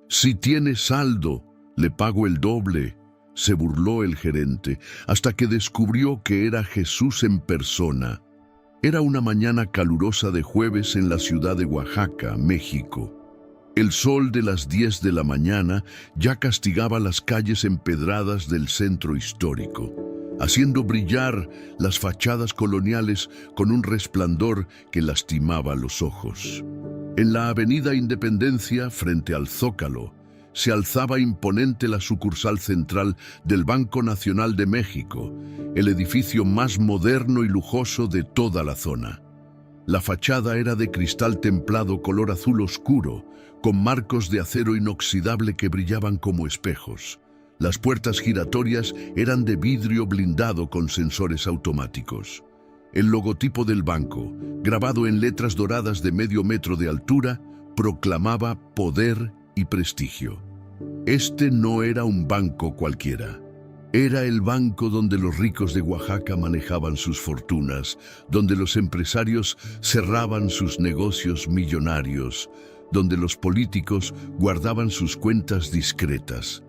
Si tiene saldo, le pago el doble, se burló el gerente, hasta que descubrió que era Jesús en persona. Era una mañana calurosa de jueves en la ciudad de Oaxaca, México. El sol de las 10 de la mañana ya castigaba las calles empedradas del centro histórico, haciendo brillar las fachadas coloniales con un resplandor que lastimaba los ojos. En la avenida Independencia, frente al Zócalo, se alzaba imponente la sucursal central del Banco Nacional de México, el edificio más moderno y lujoso de toda la zona. La fachada era de cristal templado color azul oscuro, con marcos de acero inoxidable que brillaban como espejos. Las puertas giratorias eran de vidrio blindado con sensores automáticos. El logotipo del banco, grabado en letras doradas de medio metro de altura, proclamaba poder y prestigio. Este no era un banco cualquiera. Era el banco donde los ricos de Oaxaca manejaban sus fortunas, donde los empresarios cerraban sus negocios millonarios, donde los políticos guardaban sus cuentas discretas.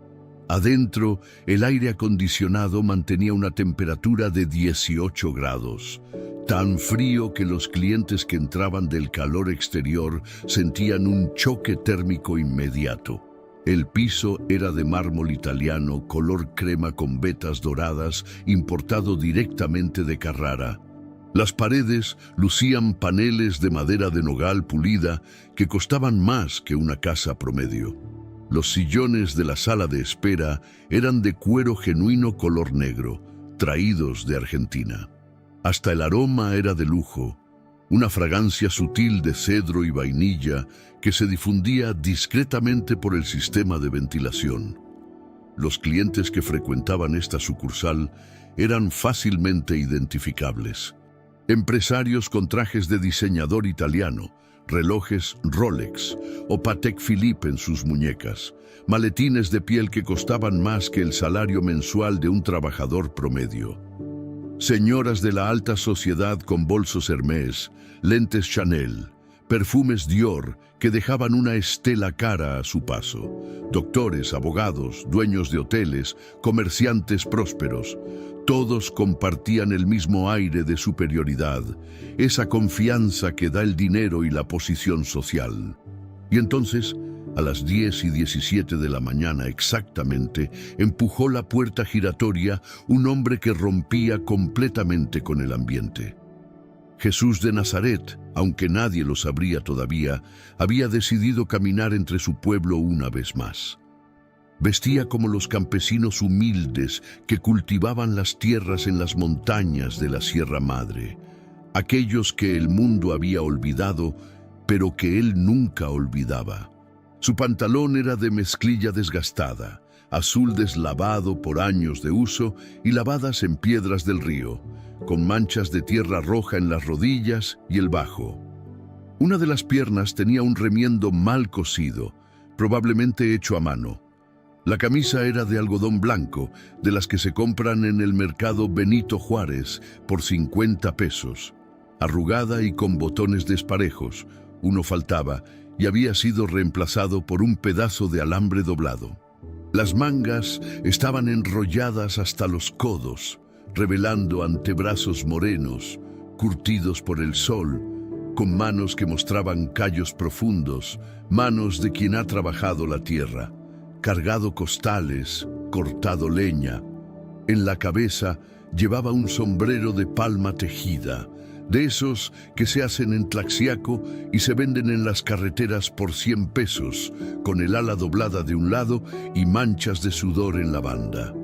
Adentro, el aire acondicionado mantenía una temperatura de 18 grados, tan frío que los clientes que entraban del calor exterior sentían un choque térmico inmediato. El piso era de mármol italiano, color crema con vetas doradas, importado directamente de Carrara. Las paredes lucían paneles de madera de nogal pulida que costaban más que una casa promedio. Los sillones de la sala de espera eran de cuero genuino color negro, traídos de Argentina. Hasta el aroma era de lujo, una fragancia sutil de cedro y vainilla que se difundía discretamente por el sistema de ventilación. Los clientes que frecuentaban esta sucursal eran fácilmente identificables. Empresarios con trajes de diseñador italiano, relojes Rolex o Patek Philippe en sus muñecas, maletines de piel que costaban más que el salario mensual de un trabajador promedio. Señoras de la alta sociedad con bolsos Hermès, lentes Chanel, perfumes Dior que dejaban una estela cara a su paso. Doctores, abogados, dueños de hoteles, comerciantes prósperos, todos compartían el mismo aire de superioridad, esa confianza que da el dinero y la posición social. Y entonces, a las 10:17 de la mañana exactamente, empujó la puerta giratoria un hombre que rompía completamente con el ambiente. Jesús de Nazaret, aunque nadie lo sabría todavía, había decidido caminar entre su pueblo una vez más. Vestía como los campesinos humildes que cultivaban las tierras en las montañas de la Sierra Madre, aquellos que el mundo había olvidado, pero que él nunca olvidaba. Su pantalón era de mezclilla desgastada, azul deslavado por años de uso y lavadas en piedras del río, con manchas de tierra roja en las rodillas y el bajo. Una de las piernas tenía un remiendo mal cosido, probablemente hecho a mano. La camisa era de algodón blanco, de las que se compran en el mercado Benito Juárez por 50 pesos. Arrugada y con botones desparejos, uno faltaba y había sido reemplazado por un pedazo de alambre doblado. Las mangas estaban enrolladas hasta los codos, revelando antebrazos morenos, curtidos por el sol, con manos que mostraban callos profundos, manos de quien ha trabajado la tierra, cargado costales, cortado leña. En la cabeza llevaba un sombrero de palma tejida, de esos que se hacen en Tlaxiaco y se venden en las carreteras por 100 pesos, con el ala doblada de un lado y manchas de sudor en la banda.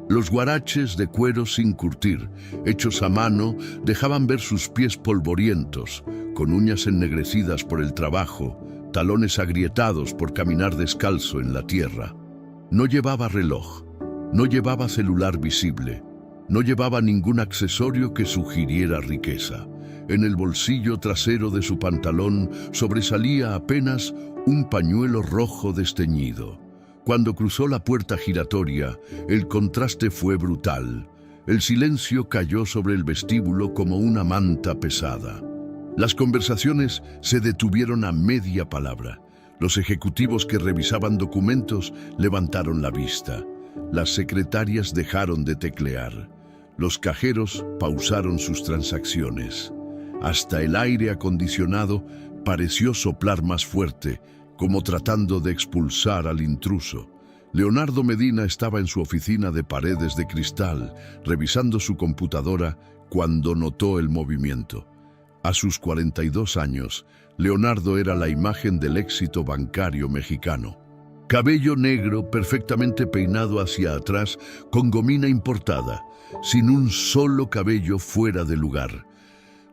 Los guaraches de cuero sin curtir, hechos a mano, dejaban ver sus pies polvorientos, con uñas ennegrecidas por el trabajo, talones agrietados por caminar descalzo en la tierra. No llevaba reloj, no llevaba celular visible, no llevaba ningún accesorio que sugiriera riqueza. En el bolsillo trasero de su pantalón sobresalía apenas un pañuelo rojo desteñido. Cuando cruzó la puerta giratoria, el contraste fue brutal. El silencio cayó sobre el vestíbulo como una manta pesada. Las conversaciones se detuvieron a media palabra. Los ejecutivos que revisaban documentos levantaron la vista. Las secretarias dejaron de teclear. Los cajeros pausaron sus transacciones. Hasta el aire acondicionado pareció soplar más fuerte, como tratando de expulsar al intruso. Leonardo Medina estaba en su oficina de paredes de cristal, revisando su computadora, cuando notó el movimiento. A sus 42 años, Leonardo era la imagen del éxito bancario mexicano. Cabello negro, perfectamente peinado hacia atrás, con gomina importada, sin un solo cabello fuera de lugar.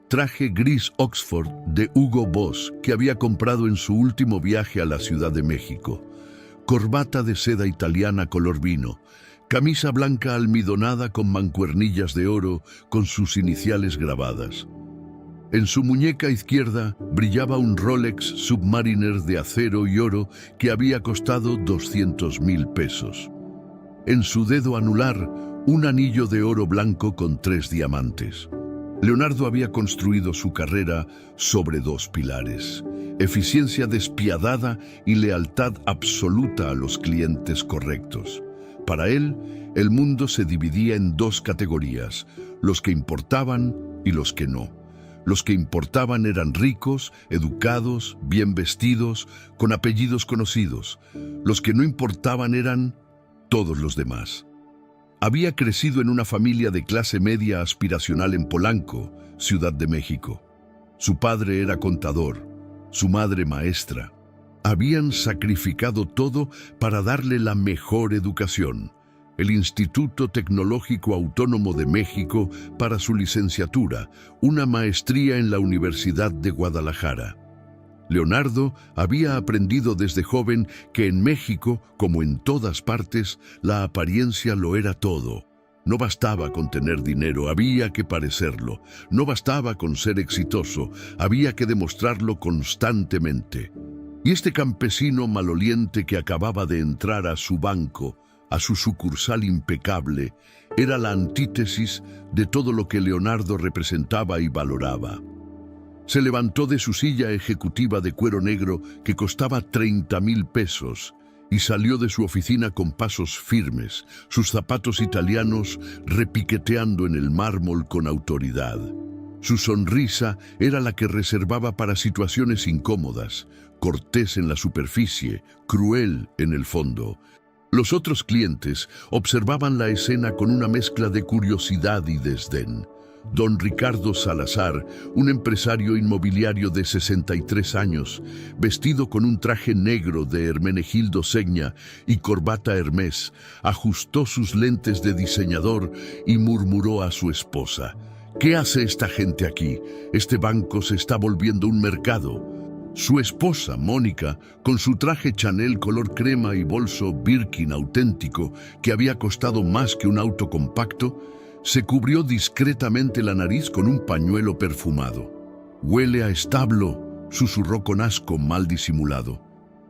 Traje gris Oxford de Hugo Boss, que había comprado en su último viaje a la Ciudad de México. Corbata de seda italiana color vino. Camisa blanca almidonada con mancuernillas de oro con sus iniciales grabadas. En su muñeca izquierda brillaba un Rolex Submariner de acero y oro que había costado 200,000 pesos. En su dedo anular, un anillo de oro blanco con 3 diamantes. Leonardo había construido su carrera sobre 2 pilares: eficiencia despiadada y lealtad absoluta a los clientes correctos. Para él, el mundo se dividía en 2 categorías: los que importaban y los que no. Los que importaban eran ricos, educados, bien vestidos, con apellidos conocidos. Los que no importaban eran todos los demás. Había crecido en una familia de clase media aspiracional en Polanco, Ciudad de México. Su padre era contador, su madre maestra. Habían sacrificado todo para darle la mejor educación: el Instituto Tecnológico Autónomo de México para su licenciatura, una maestría en la Universidad de Guadalajara. Leonardo había aprendido desde joven que en México, como en todas partes, la apariencia lo era todo. No bastaba con tener dinero, había que parecerlo. No bastaba con ser exitoso, había que demostrarlo constantemente. Y este campesino maloliente que acababa de entrar a su banco, a su sucursal impecable, era la antítesis de todo lo que Leonardo representaba y valoraba. Se levantó de su silla ejecutiva de cuero negro que costaba 30,000 pesos y salió de su oficina con pasos firmes, sus zapatos italianos repiqueteando en el mármol con autoridad. Su sonrisa era la que reservaba para situaciones incómodas, cortés en la superficie, cruel en el fondo. Los otros clientes observaban la escena con una mezcla de curiosidad y desdén. Don Ricardo Salazar, un empresario inmobiliario de 63 años, vestido con un traje negro de Hermenegildo Segna y corbata Hermès, ajustó sus lentes de diseñador y murmuró a su esposa: «¿Qué hace esta gente aquí? Este banco se está volviendo un mercado». Su esposa, Mónica, con su traje Chanel color crema y bolso Birkin auténtico que había costado más que un auto compacto, se cubrió discretamente la nariz con un pañuelo perfumado. «Huele a establo», susurró con asco mal disimulado.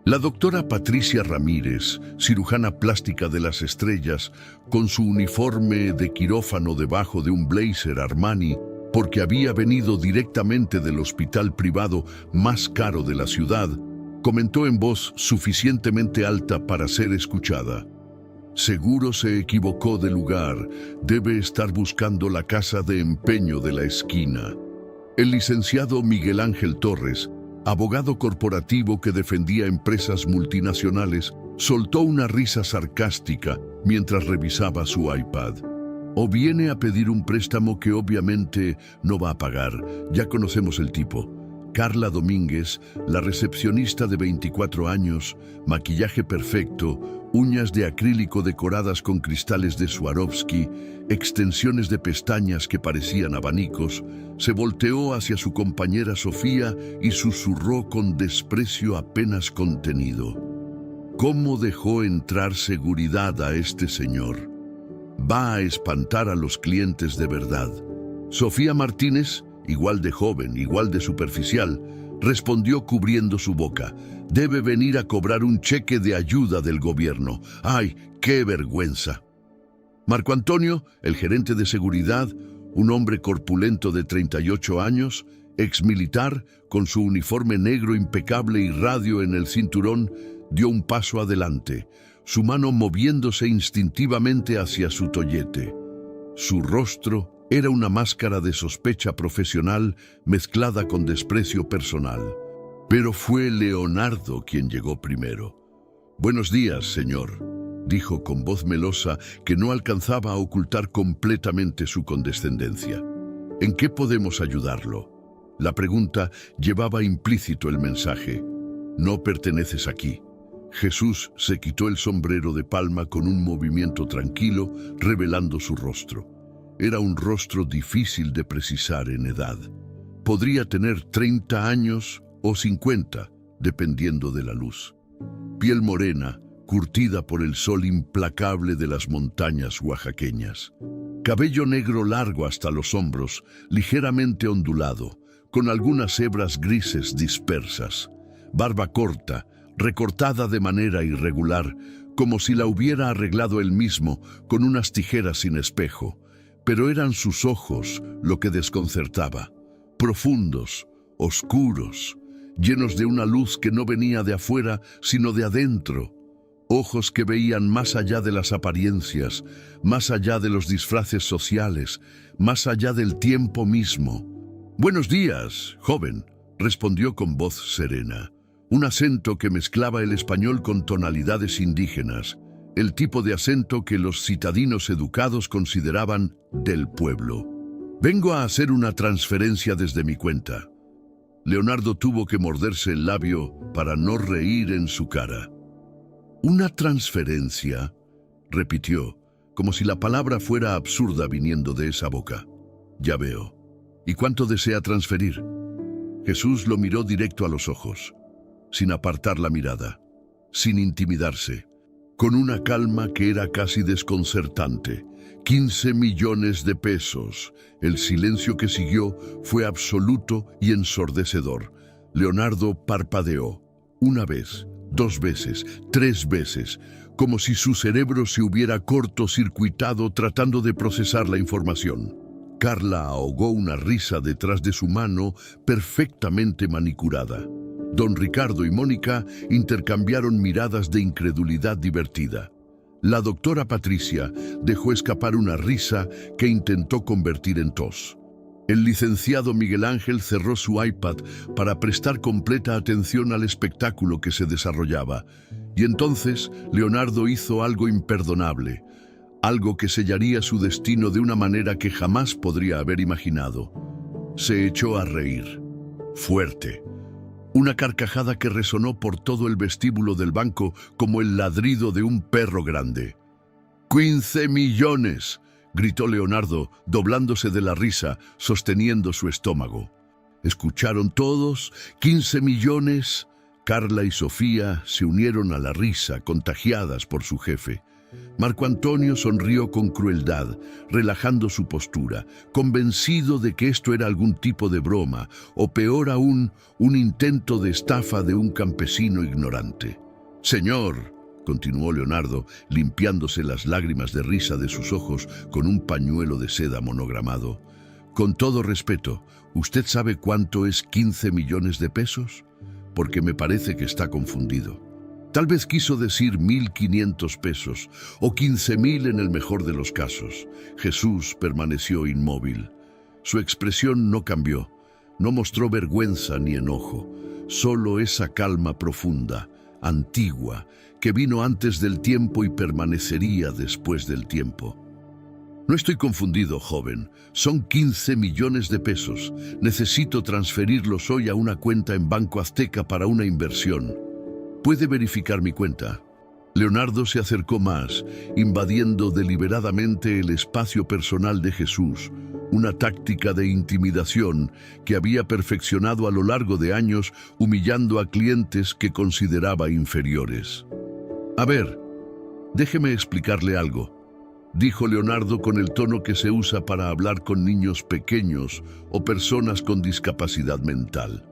La doctora Patricia Ramírez, cirujana plástica de las estrellas, con su uniforme de quirófano debajo de un blazer Armani, porque había venido directamente del hospital privado más caro de la ciudad, comentó en voz suficientemente alta para ser escuchada: «Seguro se equivocó de lugar, debe estar buscando la casa de empeño de la esquina». El licenciado Miguel Ángel Torres, abogado corporativo que defendía empresas multinacionales, soltó una risa sarcástica mientras revisaba su iPad. «O viene a pedir un préstamo que obviamente no va a pagar, ya conocemos el tipo». Carla Domínguez, la recepcionista de 24 años, maquillaje perfecto, uñas de acrílico decoradas con cristales de Swarovski, extensiones de pestañas que parecían abanicos, se volteó hacia su compañera Sofía y susurró con desprecio apenas contenido: «¿Cómo dejó entrar seguridad a este señor? Va a espantar a los clientes de verdad». Sofía Martínez, igual de joven, igual de superficial, respondió cubriendo su boca: «Debe venir a cobrar un cheque de ayuda del gobierno. ¡Ay, qué vergüenza!». Marco Antonio, el gerente de seguridad, un hombre corpulento de 38 años, exmilitar, con su uniforme negro impecable y radio en el cinturón, dio un paso adelante, su mano moviéndose instintivamente hacia su tollete. Su rostro era una máscara de sospecha profesional mezclada con desprecio personal. Pero fue Leonardo quien llegó primero. «Buenos días, señor», dijo con voz melosa que no alcanzaba a ocultar completamente su condescendencia. «¿En qué podemos ayudarlo?». La pregunta llevaba implícito el mensaje: «No perteneces aquí». Jesús se quitó el sombrero de palma con un movimiento tranquilo, revelando su rostro. Era un rostro difícil de precisar en edad. Podría tener 30 años o 50, dependiendo de la luz. Piel morena, curtida por el sol implacable de las montañas oaxaqueñas. Cabello negro largo hasta los hombros, ligeramente ondulado, con algunas hebras grises dispersas. Barba corta, recortada de manera irregular, como si la hubiera arreglado él mismo con unas tijeras sin espejo. Pero eran sus ojos lo que desconcertaba. Profundos, oscuros, llenos de una luz que no venía de afuera, sino de adentro. Ojos que veían más allá de las apariencias, más allá de los disfraces sociales, más allá del tiempo mismo. «Buenos días, joven», respondió con voz serena. Un acento que mezclaba el español con tonalidades indígenas, el tipo de acento que los citadinos educados consideraban del pueblo. «Vengo a hacer una transferencia desde mi cuenta». Leonardo tuvo que morderse el labio para no reír en su cara. «¿Una transferencia?», repitió, como si la palabra fuera absurda viniendo de esa boca. «Ya veo. ¿Y cuánto desea transferir?». Jesús lo miró directo a los ojos, sin apartar la mirada, sin intimidarse, con una calma que era casi desconcertante. 15 millones de pesos. El silencio que siguió fue absoluto y ensordecedor. Leonardo parpadeó. Una vez, 2 veces, 3 veces, como si su cerebro se hubiera cortocircuitado tratando de procesar la información. Carla ahogó una risa detrás de su mano perfectamente manicurada. Don Ricardo y Mónica intercambiaron miradas de incredulidad divertida. La doctora Patricia dejó escapar una risa que intentó convertir en tos. El licenciado Miguel Ángel cerró su iPad para prestar completa atención al espectáculo que se desarrollaba. Y entonces Leonardo hizo algo imperdonable, algo que sellaría su destino de una manera que jamás podría haber imaginado. Se echó a reír, fuerte. Una carcajada que resonó por todo el vestíbulo del banco como el ladrido de un perro grande. «¡15 millones!», gritó Leonardo, doblándose de la risa, sosteniendo su estómago. ¿Escucharon todos? «¡15 millones!». Carla y Sofía se unieron a la risa, contagiadas por su jefe. Marco Antonio sonrió con crueldad, relajando su postura, convencido de que esto era algún tipo de broma, o peor aún, un intento de estafa de un campesino ignorante. «Señor», continuó Leonardo, limpiándose las lágrimas de risa de sus ojos con un pañuelo de seda monogramado, «con todo respeto, ¿usted sabe cuánto es 15 millones de pesos? Porque me parece que está confundido. Tal vez quiso decir 1.500 pesos, o 15.000 en el mejor de los casos». Jesús permaneció inmóvil. Su expresión no cambió, no mostró vergüenza ni enojo, solo esa calma profunda, antigua, que vino antes del tiempo y permanecería después del tiempo. «No estoy confundido, joven. Son 15 millones de pesos. Necesito transferirlos hoy a una cuenta en Banco Azteca para una inversión. ¿Puede verificar mi cuenta?». Leonardo se acercó más, invadiendo deliberadamente el espacio personal de Jesús, una táctica de intimidación que había perfeccionado a lo largo de años, humillando a clientes que consideraba inferiores. «A ver, déjeme explicarle algo», dijo Leonardo con el tono que se usa para hablar con niños pequeños o personas con discapacidad mental.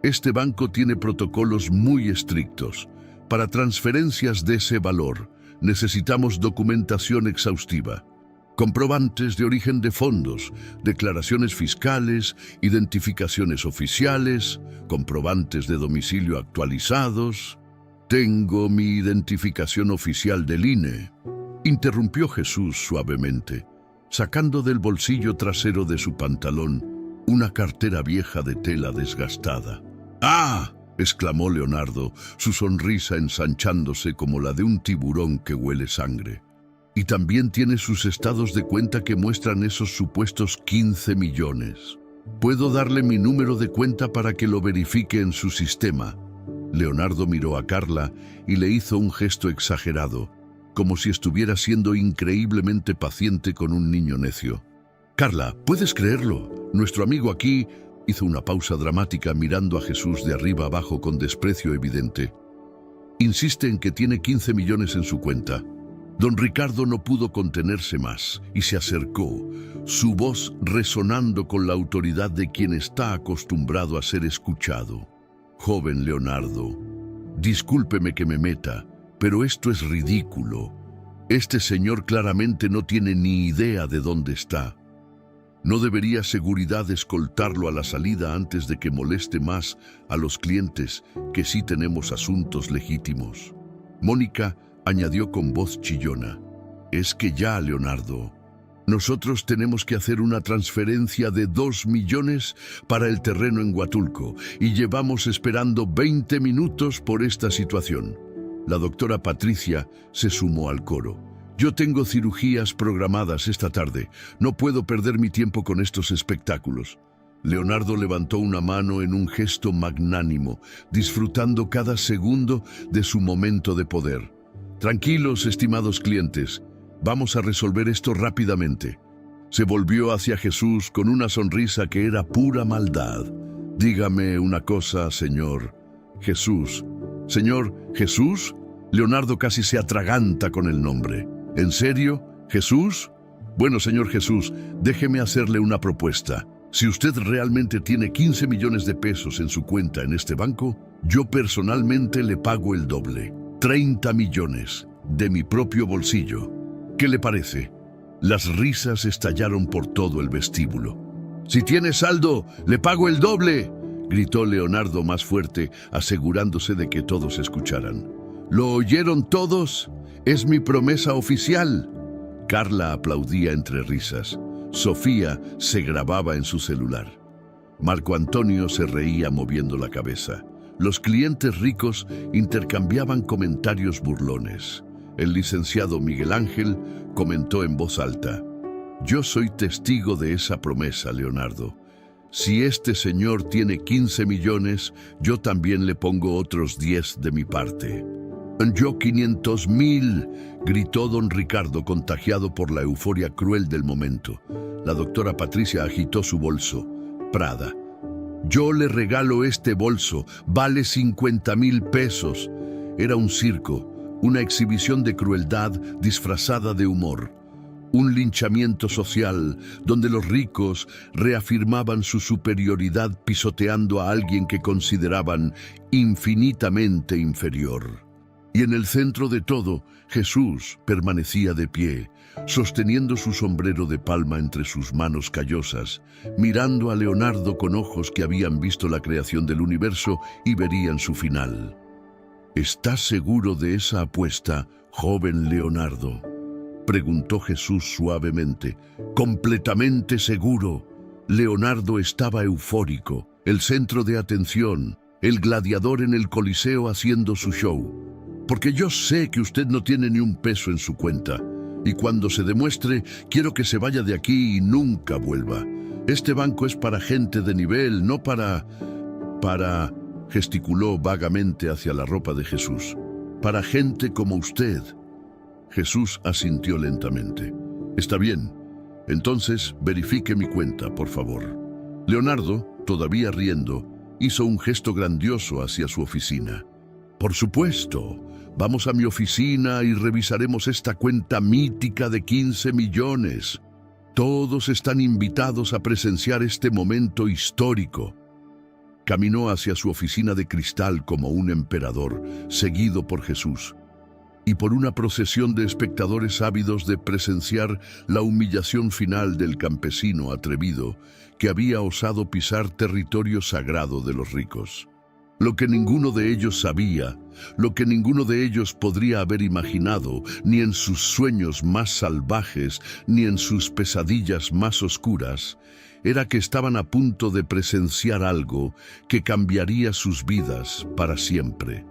«Este banco tiene protocolos muy estrictos. Para transferencias de ese valor, necesitamos documentación exhaustiva. comprobantes de origen de fondos, declaraciones fiscales, identificaciones oficiales, comprobantes de domicilio actualizados. Tengo mi identificación oficial del INE, interrumpió Jesús suavemente, sacando del bolsillo trasero de su pantalón una cartera vieja de tela desgastada. ¡Ah!, exclamó Leonardo, su sonrisa ensanchándose como la de un tiburón que huele sangre. Y también tiene sus estados de cuenta que muestran esos supuestos 15 millones. Puedo darle mi número de cuenta para que lo verifique en su sistema. Leonardo miró a Carla y le hizo un gesto exagerado, como si estuviera siendo increíblemente paciente con un niño necio. Carla, ¿puedes creerlo? Nuestro amigo aquí hizo una pausa dramática mirando a Jesús de arriba abajo con desprecio evidente. Insiste en que tiene 15 millones en su cuenta. Don Ricardo no pudo contenerse más y se acercó, su voz resonando con la autoridad de quien está acostumbrado a ser escuchado. Joven Leonardo, discúlpeme que me meta, pero esto es ridículo. Este señor claramente no tiene ni idea de dónde está. ¿No debería seguridad escoltarlo a la salida antes de que moleste más a los clientes que sí tenemos asuntos legítimos? Mónica añadió con voz chillona. Es que ya, Leonardo, nosotros tenemos que hacer una transferencia de 2 millones para el terreno en Huatulco y llevamos esperando 20 minutos por esta situación. La doctora Patricia se sumó al coro. Yo tengo cirugías programadas esta tarde. No puedo perder mi tiempo con estos espectáculos. Leonardo levantó una mano en un gesto magnánimo, disfrutando cada segundo de su momento de poder. Tranquilos, estimados clientes. Vamos a resolver esto rápidamente. Se volvió hacia Jesús con una sonrisa que era pura maldad. Dígame una cosa, señor Jesús. ¿Señor Jesús? Leonardo casi se atraganta con el nombre. ¿En serio? ¿Jesús? Bueno, señor Jesús, déjeme hacerle una propuesta. Si usted realmente tiene 15 millones de pesos en su cuenta en este banco, yo personalmente le pago el doble. 30 millones, de mi propio bolsillo. ¿Qué le parece? Las risas estallaron por todo el vestíbulo. «Si tiene saldo, le pago el doble», gritó Leonardo más fuerte, asegurándose de que todos escucharan. «¿Lo oyeron todos? Es mi promesa oficial». Carla aplaudía entre risas. Sofía se grababa en su celular. Marco Antonio se reía moviendo la cabeza. Los clientes ricos intercambiaban comentarios burlones. El licenciado Miguel Ángel comentó en voz alta: «Yo soy testigo de esa promesa, Leonardo. Si este señor tiene 15 millones, yo también le pongo otros 10 de mi parte». «Yo 500.000», gritó don Ricardo, contagiado por la euforia cruel del momento. La doctora Patricia agitó su bolso. «Prada. Yo le regalo este bolso, vale 50.000 pesos». Era un circo, una exhibición de crueldad disfrazada de humor. Un linchamiento social donde los ricos reafirmaban su superioridad pisoteando a alguien que consideraban infinitamente inferior. Y en el centro de todo, Jesús permanecía de pie, sosteniendo su sombrero de palma entre sus manos callosas, mirando a Leonardo con ojos que habían visto la creación del universo y verían su final. «¿Estás seguro de esa apuesta, joven Leonardo?», preguntó Jesús suavemente. «Completamente seguro». Leonardo estaba eufórico, el centro de atención, el gladiador en el Coliseo haciendo su show. «Porque yo sé que usted no tiene ni un peso en su cuenta, y cuando se demuestre, quiero que se vaya de aquí y nunca vuelva. Este banco es para gente de nivel, no para... gesticuló vagamente hacia la ropa de Jesús. «Para gente como usted». Jesús asintió lentamente. «Está bien. Entonces, verifique mi cuenta, por favor». Leonardo, todavía riendo, hizo un gesto grandioso hacia su oficina. «Por supuesto. Vamos a mi oficina y revisaremos esta cuenta mítica de 15 millones. Todos están invitados a presenciar este momento histórico». Caminó hacia su oficina de cristal como un emperador, seguido por Jesús. y por una procesión de espectadores ávidos de presenciar la humillación final del campesino atrevido que había osado pisar territorio sagrado de los ricos. Lo que ninguno de ellos sabía, lo que ninguno de ellos podría haber imaginado, ni en sus sueños más salvajes, ni en sus pesadillas más oscuras, era que estaban a punto de presenciar algo que cambiaría sus vidas para siempre.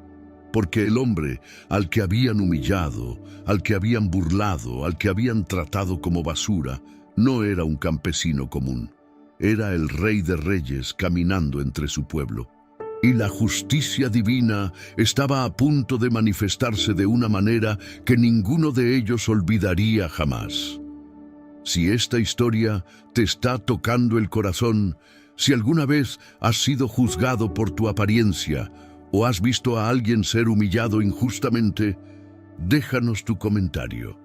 Porque el hombre al que habían humillado, al que habían burlado, al que habían tratado como basura, no era un campesino común. Era el Rey de Reyes caminando entre su pueblo. Y la justicia divina estaba a punto de manifestarse de una manera que ninguno de ellos olvidaría jamás. Si esta historia te está tocando el corazón, si alguna vez has sido juzgado por tu apariencia o has visto a alguien ser humillado injustamente, déjanos tu comentario.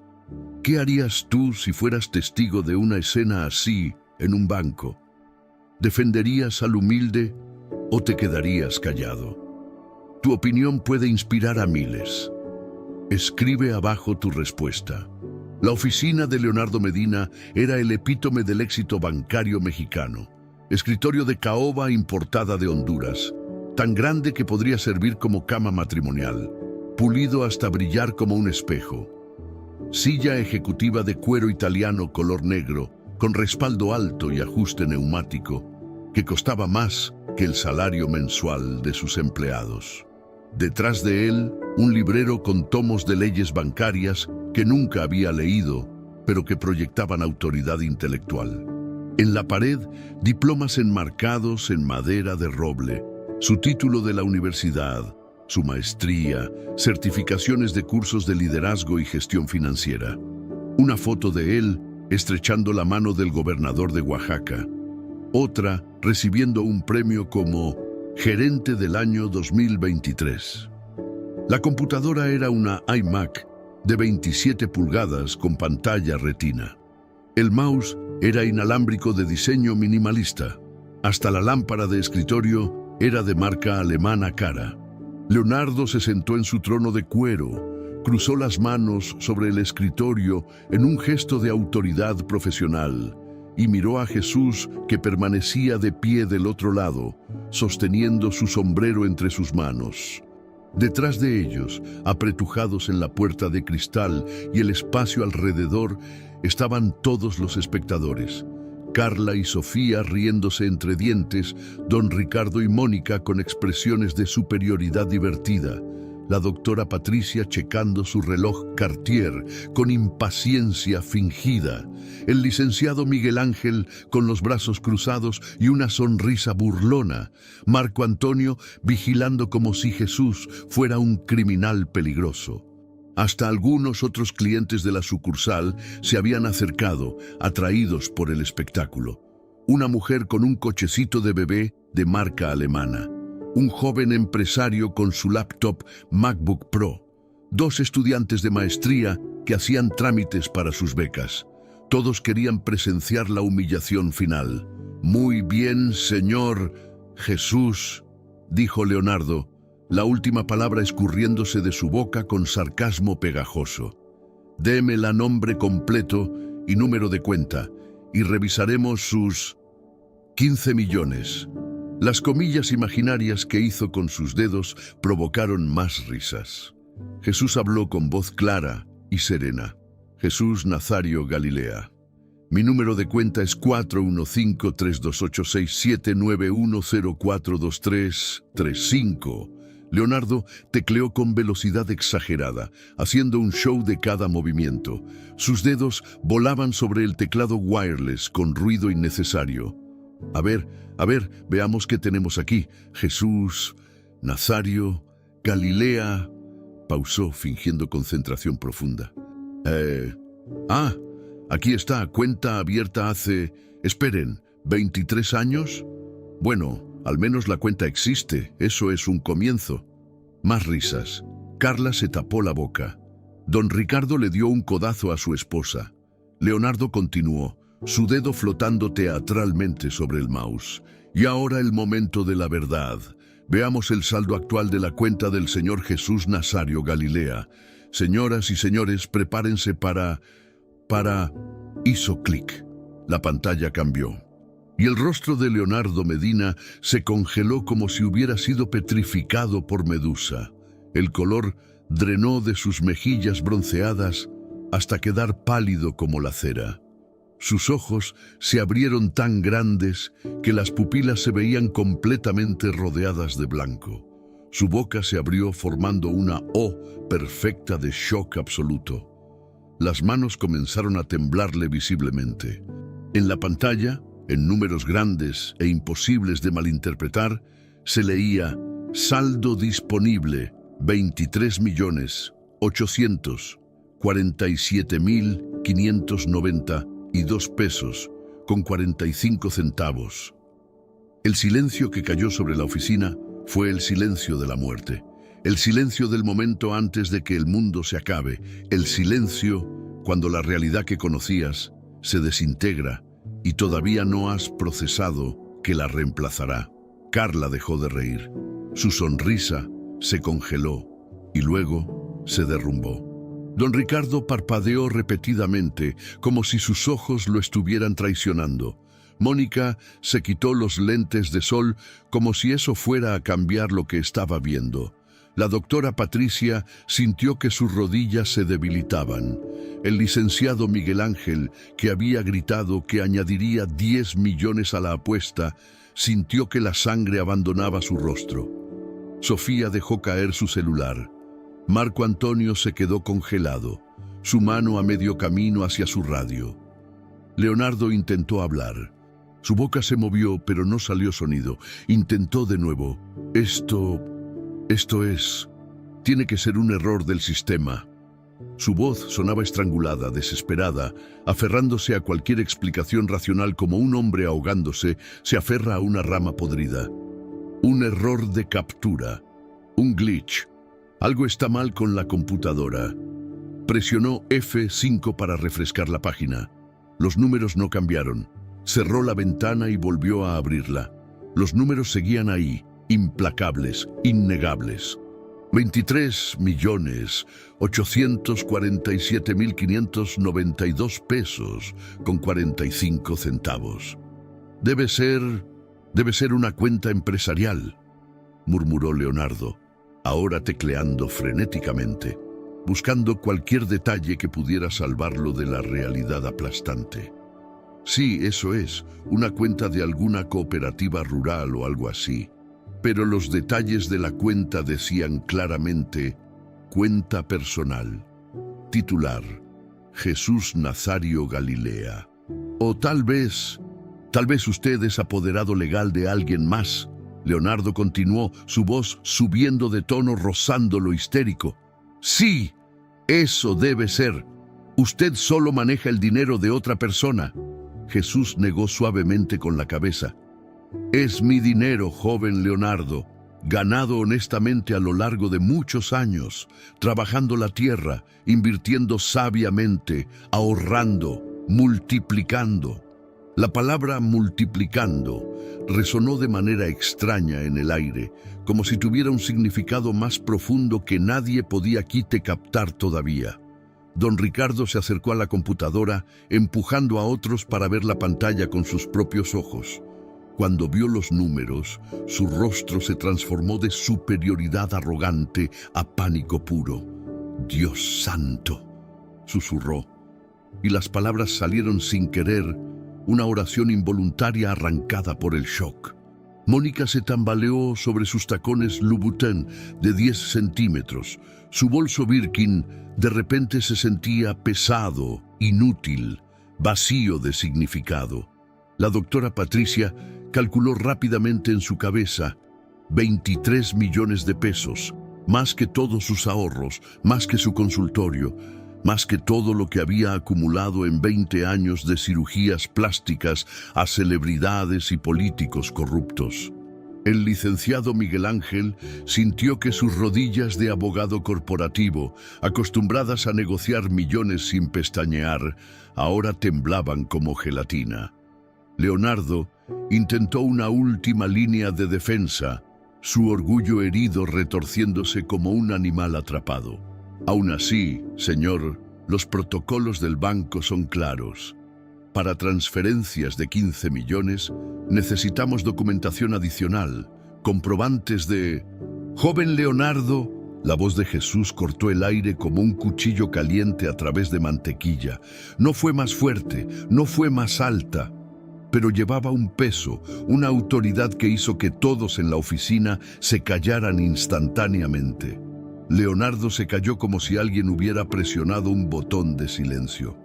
¿Qué harías tú si fueras testigo de una escena así en un banco? ¿Defenderías al humilde o te quedarías callado? Tu opinión puede inspirar a miles. Escribe abajo tu respuesta. La oficina de Leonardo Medina era el epítome del éxito bancario mexicano. Escritorio de caoba importada de Honduras, tan grande que podría servir como cama matrimonial, pulido hasta brillar como un espejo. Silla ejecutiva de cuero italiano color negro, con respaldo alto y ajuste neumático, que costaba más que el salario mensual de sus empleados. Detrás de él, un librero con tomos de leyes bancarias que nunca había leído, pero que proyectaban autoridad intelectual. En la pared, diplomas enmarcados en madera de roble, su título de la universidad, su maestría, certificaciones de cursos de liderazgo y gestión financiera. Una foto de él estrechando la mano del gobernador de Oaxaca. Otra recibiendo un premio como gerente del año 2023. La computadora era una iMac de 27 pulgadas con pantalla retina. El mouse era inalámbrico de diseño minimalista. Hasta la lámpara de escritorio era de marca alemana cara. Leonardo se sentó en su trono de cuero, cruzó las manos sobre el escritorio en un gesto de autoridad profesional y miró a Jesús que permanecía de pie del otro lado, sosteniendo su sombrero entre sus manos. Detrás de ellos, apretujados en la puerta de cristal y el espacio alrededor, estaban todos los espectadores. Carla y Sofía riéndose entre dientes, don Ricardo y Mónica con expresiones de superioridad divertida, la doctora Patricia checando su reloj Cartier con impaciencia fingida, el licenciado Miguel Ángel con los brazos cruzados y una sonrisa burlona, Marco Antonio vigilando como si Jesús fuera un criminal peligroso. Hasta algunos otros clientes de la sucursal se habían acercado, atraídos por el espectáculo. Una mujer con un cochecito de bebé de marca alemana. Un joven empresario con su laptop MacBook Pro. Dos estudiantes de maestría que hacían trámites para sus becas. Todos querían presenciar la humillación final. «Muy bien, señor Jesús», dijo Leonardo, la última palabra escurriéndose de su boca con sarcasmo pegajoso. «Deme el nombre completo y número de cuenta, y revisaremos sus 15 millones. Las comillas imaginarias que hizo con sus dedos provocaron más risas. Jesús habló con voz clara y serena. «Jesús Nazario Galilea. Mi número de cuenta es 415-3286-791042335. Leonardo tecleó con velocidad exagerada, haciendo un show de cada movimiento. Sus dedos volaban sobre el teclado wireless con ruido innecesario. A ver, veamos qué tenemos aquí. Jesús, Nazario, Galilea. Pausó, fingiendo concentración profunda. Aquí está, cuenta abierta hace... Esperen, ¿23 años? Bueno, al menos la cuenta existe, eso es un comienzo. Más risas. Carla se tapó la boca. Don Ricardo le dio un codazo a su esposa. Leonardo continuó, su dedo flotando teatralmente sobre el mouse. Y ahora el momento de la verdad. Veamos el saldo actual de la cuenta del señor Jesús Nazario Galilea. Señoras y señores, prepárense para... Hizo clic. La pantalla cambió. Y el rostro de Leonardo Medina se congeló como si hubiera sido petrificado por Medusa. El color drenó de sus mejillas bronceadas hasta quedar pálido como la cera. Sus ojos se abrieron tan grandes que las pupilas se veían completamente rodeadas de blanco. Su boca se abrió formando una O perfecta de shock absoluto. Las manos comenzaron a temblarle visiblemente. En la pantalla, en números grandes e imposibles de malinterpretar, se leía saldo disponible 23.847.592 pesos con 45 centavos. El silencio que cayó sobre la oficina fue el silencio de la muerte. El silencio del momento antes de que el mundo se acabe. El silencio cuando la realidad que conocías se desintegra y todavía no has procesado que la reemplazará. Carla dejó de reír. Su sonrisa se congeló y luego se derrumbó. Don Ricardo parpadeó repetidamente, como si sus ojos lo estuvieran traicionando. Mónica se quitó los lentes de sol como si eso fuera a cambiar lo que estaba viendo. La doctora Patricia sintió que sus rodillas se debilitaban. El licenciado Miguel Ángel, que había gritado que añadiría 10 millones a la apuesta, sintió que la sangre abandonaba su rostro. Sofía dejó caer su celular. Marco Antonio se quedó congelado, su mano a medio camino hacia su radio. Leonardo intentó hablar. Su boca se movió, pero no salió sonido. Intentó de nuevo. Esto tiene que ser un error del sistema. Su voz sonaba estrangulada, desesperada, aferrándose a cualquier explicación racional como un hombre ahogándose se aferra a una rama podrida. Un error de captura. Un glitch. Algo está mal con la computadora. Presionó F5 para refrescar la página. Los números no cambiaron. Cerró la ventana y volvió a abrirla. Los números seguían ahí, implacables, innegables. 23.847.592 pesos con 45 centavos. Debe ser una cuenta empresarial, murmuró Leonardo, ahora tecleando frenéticamente, buscando cualquier detalle que pudiera salvarlo de la realidad aplastante. Sí, eso es, una cuenta de alguna cooperativa rural o algo así. Pero los detalles de la cuenta decían claramente, cuenta personal. Titular, Jesús Nazario Galilea. O tal vez usted es apoderado legal de alguien más. Leonardo continuó, su voz subiendo de tono, rozando lo histérico. Sí, eso debe ser. Usted solo maneja el dinero de otra persona. Jesús negó suavemente con la cabeza. Es mi dinero, joven Leonardo, ganado honestamente a lo largo de muchos años, trabajando la tierra, invirtiendo sabiamente, ahorrando, multiplicando. La palabra multiplicando resonó de manera extraña en el aire, como si tuviera un significado más profundo que nadie podía captar todavía. Don Ricardo se acercó a la computadora, empujando a otros para ver la pantalla con sus propios ojos. Cuando vio los números, su rostro se transformó de superioridad arrogante a pánico puro. «Dios santo», susurró, y las palabras salieron sin querer, una oración involuntaria arrancada por el shock. Mónica se tambaleó sobre sus tacones Louboutin de 10 centímetros. Su bolso Birkin de repente se sentía pesado, inútil, vacío de significado. La doctora Patricia calculó rápidamente en su cabeza 23 millones de pesos, más que todos sus ahorros, más que su consultorio, más que todo lo que había acumulado en 20 años de cirugías plásticas a celebridades y políticos corruptos. El licenciado Miguel Ángel sintió que sus rodillas de abogado corporativo, acostumbradas a negociar millones sin pestañear, ahora temblaban como gelatina. Leonardo intentó una última línea de defensa, su orgullo herido retorciéndose como un animal atrapado. Aún así, señor, los protocolos del banco son claros. Para transferencias de 15 millones, necesitamos documentación adicional, comprobantes de... Joven Leonardo, la voz de Jesús cortó el aire como un cuchillo caliente a través de mantequilla. No fue más fuerte, no fue más alta, pero llevaba un peso, una autoridad que hizo que todos en la oficina se callaran instantáneamente. Leonardo se calló como si alguien hubiera presionado un botón de silencio.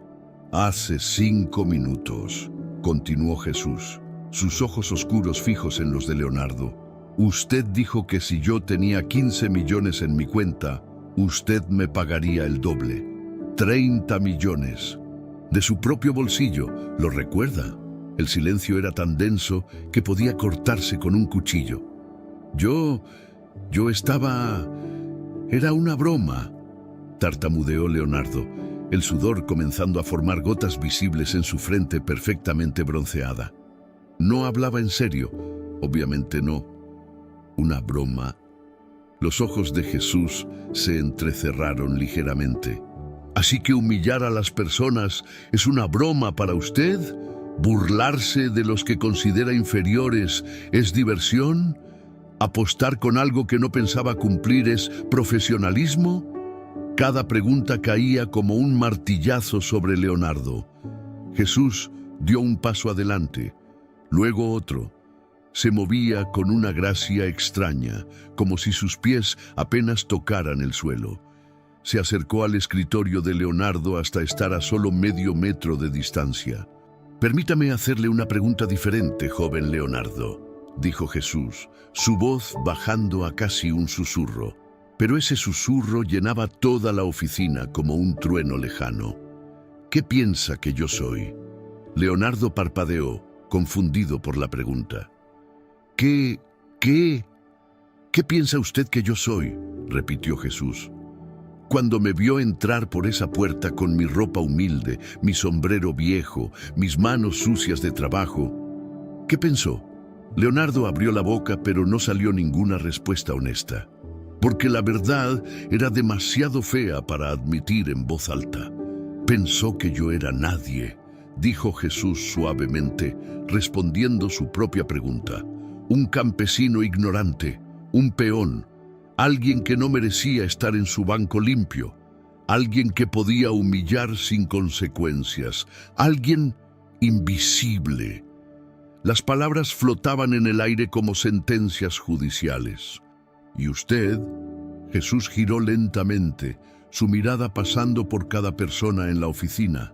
Hace 5 minutos, continuó Jesús, sus ojos oscuros fijos en los de Leonardo. Usted dijo que si yo tenía 15 millones en mi cuenta, usted me pagaría el doble. 30 millones. De su propio bolsillo, ¿lo recuerda? El silencio era tan denso que podía cortarse con un cuchillo. Yo estaba... Era una broma, tartamudeó Leonardo, el sudor comenzando a formar gotas visibles en su frente perfectamente bronceada. No hablaba en serio, obviamente no. Una broma. Los ojos de Jesús se entrecerraron ligeramente. ¿Así que humillar a las personas es una broma para usted? ¿Burlarse de los que considera inferiores es diversión? ¿Apostar con algo que no pensaba cumplir es profesionalismo? Cada pregunta caía como un martillazo sobre Leonardo. Jesús dio un paso adelante, luego otro. Se movía con una gracia extraña, como si sus pies apenas tocaran el suelo. Se acercó al escritorio de Leonardo hasta estar a solo medio metro de distancia. Permítame hacerle una pregunta diferente, joven Leonardo, dijo Jesús, su voz bajando a casi un susurro. Pero ese susurro llenaba toda la oficina como un trueno lejano. ¿Qué piensa que yo soy? Leonardo parpadeó, confundido por la pregunta. ¿Qué piensa usted que yo soy?, repitió Jesús. Cuando me vio entrar por esa puerta con mi ropa humilde, mi sombrero viejo, mis manos sucias de trabajo, ¿qué pensó? Leonardo abrió la boca, pero no salió ninguna respuesta honesta, porque la verdad era demasiado fea para admitir en voz alta. Pensó que yo era nadie, dijo Jesús suavemente, respondiendo su propia pregunta. Un campesino ignorante, un peón, alguien que no merecía estar en su banco limpio, alguien que podía humillar sin consecuencias, alguien invisible. Las palabras flotaban en el aire como sentencias judiciales. ¿Y usted? Jesús giró lentamente, su mirada pasando por cada persona en la oficina.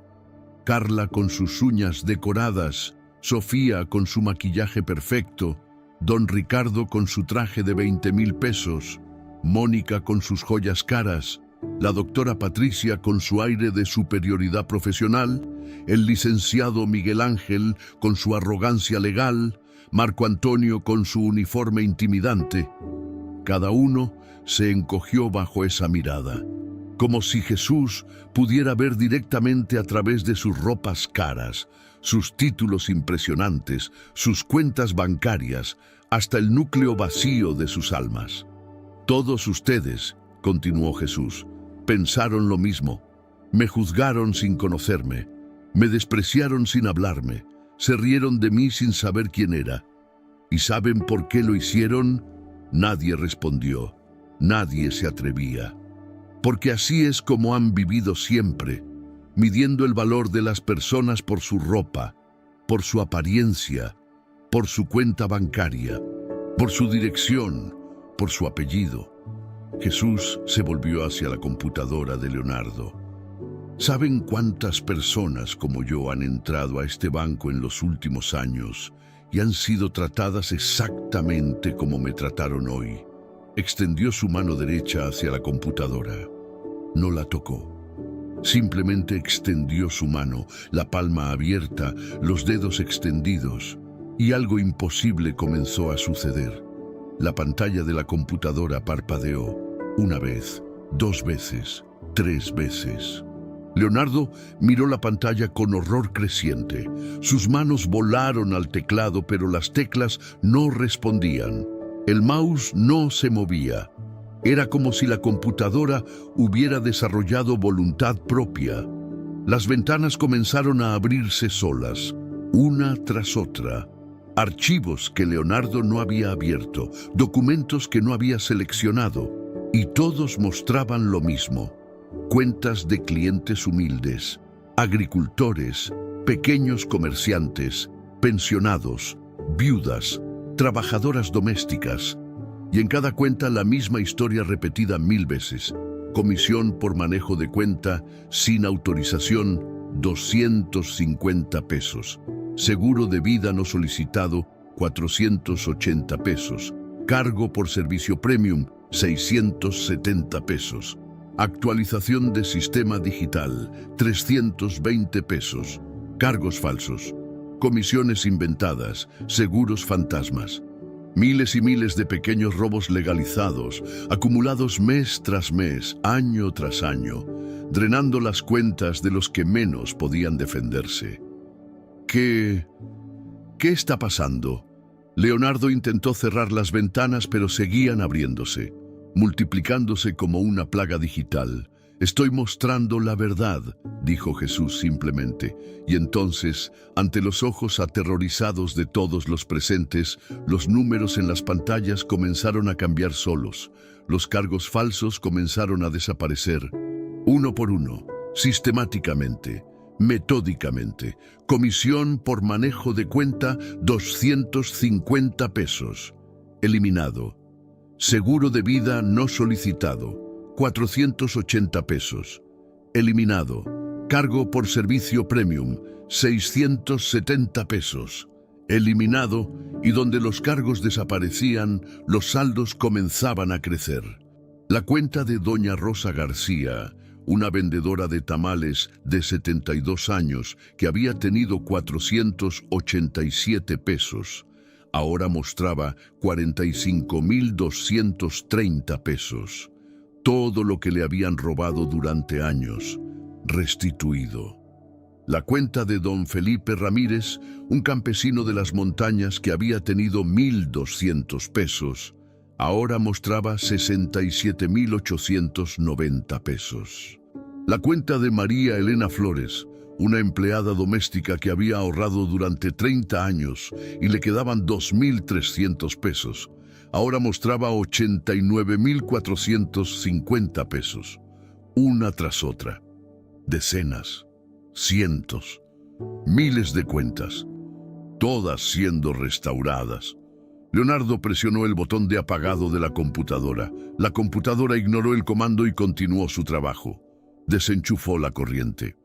Carla con sus uñas decoradas, Sofía con su maquillaje perfecto, Don Ricardo con su traje de 20,000 pesos, Mónica con sus joyas caras, la doctora Patricia con su aire de superioridad profesional, el licenciado Miguel Ángel con su arrogancia legal, Marco Antonio con su uniforme intimidante. Cada uno se encogió bajo esa mirada, como si Jesús pudiera ver directamente a través de sus ropas caras, sus títulos impresionantes, sus cuentas bancarias, hasta el núcleo vacío de sus almas. Todos ustedes, continuó Jesús, pensaron lo mismo. Me juzgaron sin conocerme, me despreciaron sin hablarme, se rieron de mí sin saber quién era. ¿Y saben por qué lo hicieron? Nadie respondió, nadie se atrevía. Porque así es como han vivido siempre, midiendo el valor de las personas por su ropa, por su apariencia, por su cuenta bancaria, por su dirección, por su apellido. Jesús se volvió hacia la computadora de Leonardo. ¿Saben cuántas personas como yo han entrado a este banco en los últimos años y han sido tratadas exactamente como me trataron hoy? Extendió su mano derecha hacia la computadora. No la tocó. Simplemente extendió su mano, la palma abierta, los dedos extendidos, y algo imposible comenzó a suceder. La pantalla de la computadora parpadeó, una vez, 2 veces, 3 veces. Leonardo miró la pantalla con horror creciente. Sus manos volaron al teclado, pero las teclas no respondían. El mouse no se movía. Era como si la computadora hubiera desarrollado voluntad propia. Las ventanas comenzaron a abrirse solas, una tras otra. Archivos que Leonardo no había abierto, documentos que no había seleccionado, y todos mostraban lo mismo. Cuentas de clientes humildes, agricultores, pequeños comerciantes, pensionados, viudas, trabajadoras domésticas, y en cada cuenta la misma historia repetida 1000 veces. Comisión por manejo de cuenta sin autorización, 250 pesos. Seguro de vida no solicitado, 480 pesos. Cargo por servicio premium, 670 pesos. Actualización de sistema digital, 320 pesos. Cargos falsos. Comisiones inventadas, seguros fantasmas. Miles y miles de pequeños robos legalizados, acumulados mes tras mes, año tras año, drenando las cuentas de los que menos podían defenderse. ¿Qué está pasando? Leonardo intentó cerrar las ventanas, pero seguían abriéndose, multiplicándose como una plaga digital. Estoy mostrando la verdad, dijo Jesús simplemente, y entonces, ante los ojos aterrorizados de todos los presentes, los números en las pantallas comenzaron a cambiar solos. Los cargos falsos comenzaron a desaparecer, uno por uno, sistemáticamente, metódicamente. Comisión por manejo de cuenta, 250 pesos. Eliminado. Seguro de vida no solicitado, 480 pesos. Eliminado. Cargo por servicio premium, 670 pesos. Eliminado, y donde los cargos desaparecían, los saldos comenzaban a crecer. La cuenta de doña Rosa García, una vendedora de tamales de 72 años que había tenido 487 pesos, ahora mostraba 45.230 pesos. Todo lo que le habían robado durante años, restituido. La cuenta de don Felipe Ramírez, un campesino de las montañas que había tenido 1.200 pesos, ahora mostraba 67.890 pesos. La cuenta de María Elena Flores, una empleada doméstica que había ahorrado durante 30 años y le quedaban 2.300 pesos, ahora mostraba 89.450 pesos, una tras otra. Decenas, cientos, miles de cuentas, todas siendo restauradas. Leonardo presionó el botón de apagado de la computadora. La computadora ignoró el comando y continuó su trabajo. Desenchufó la corriente.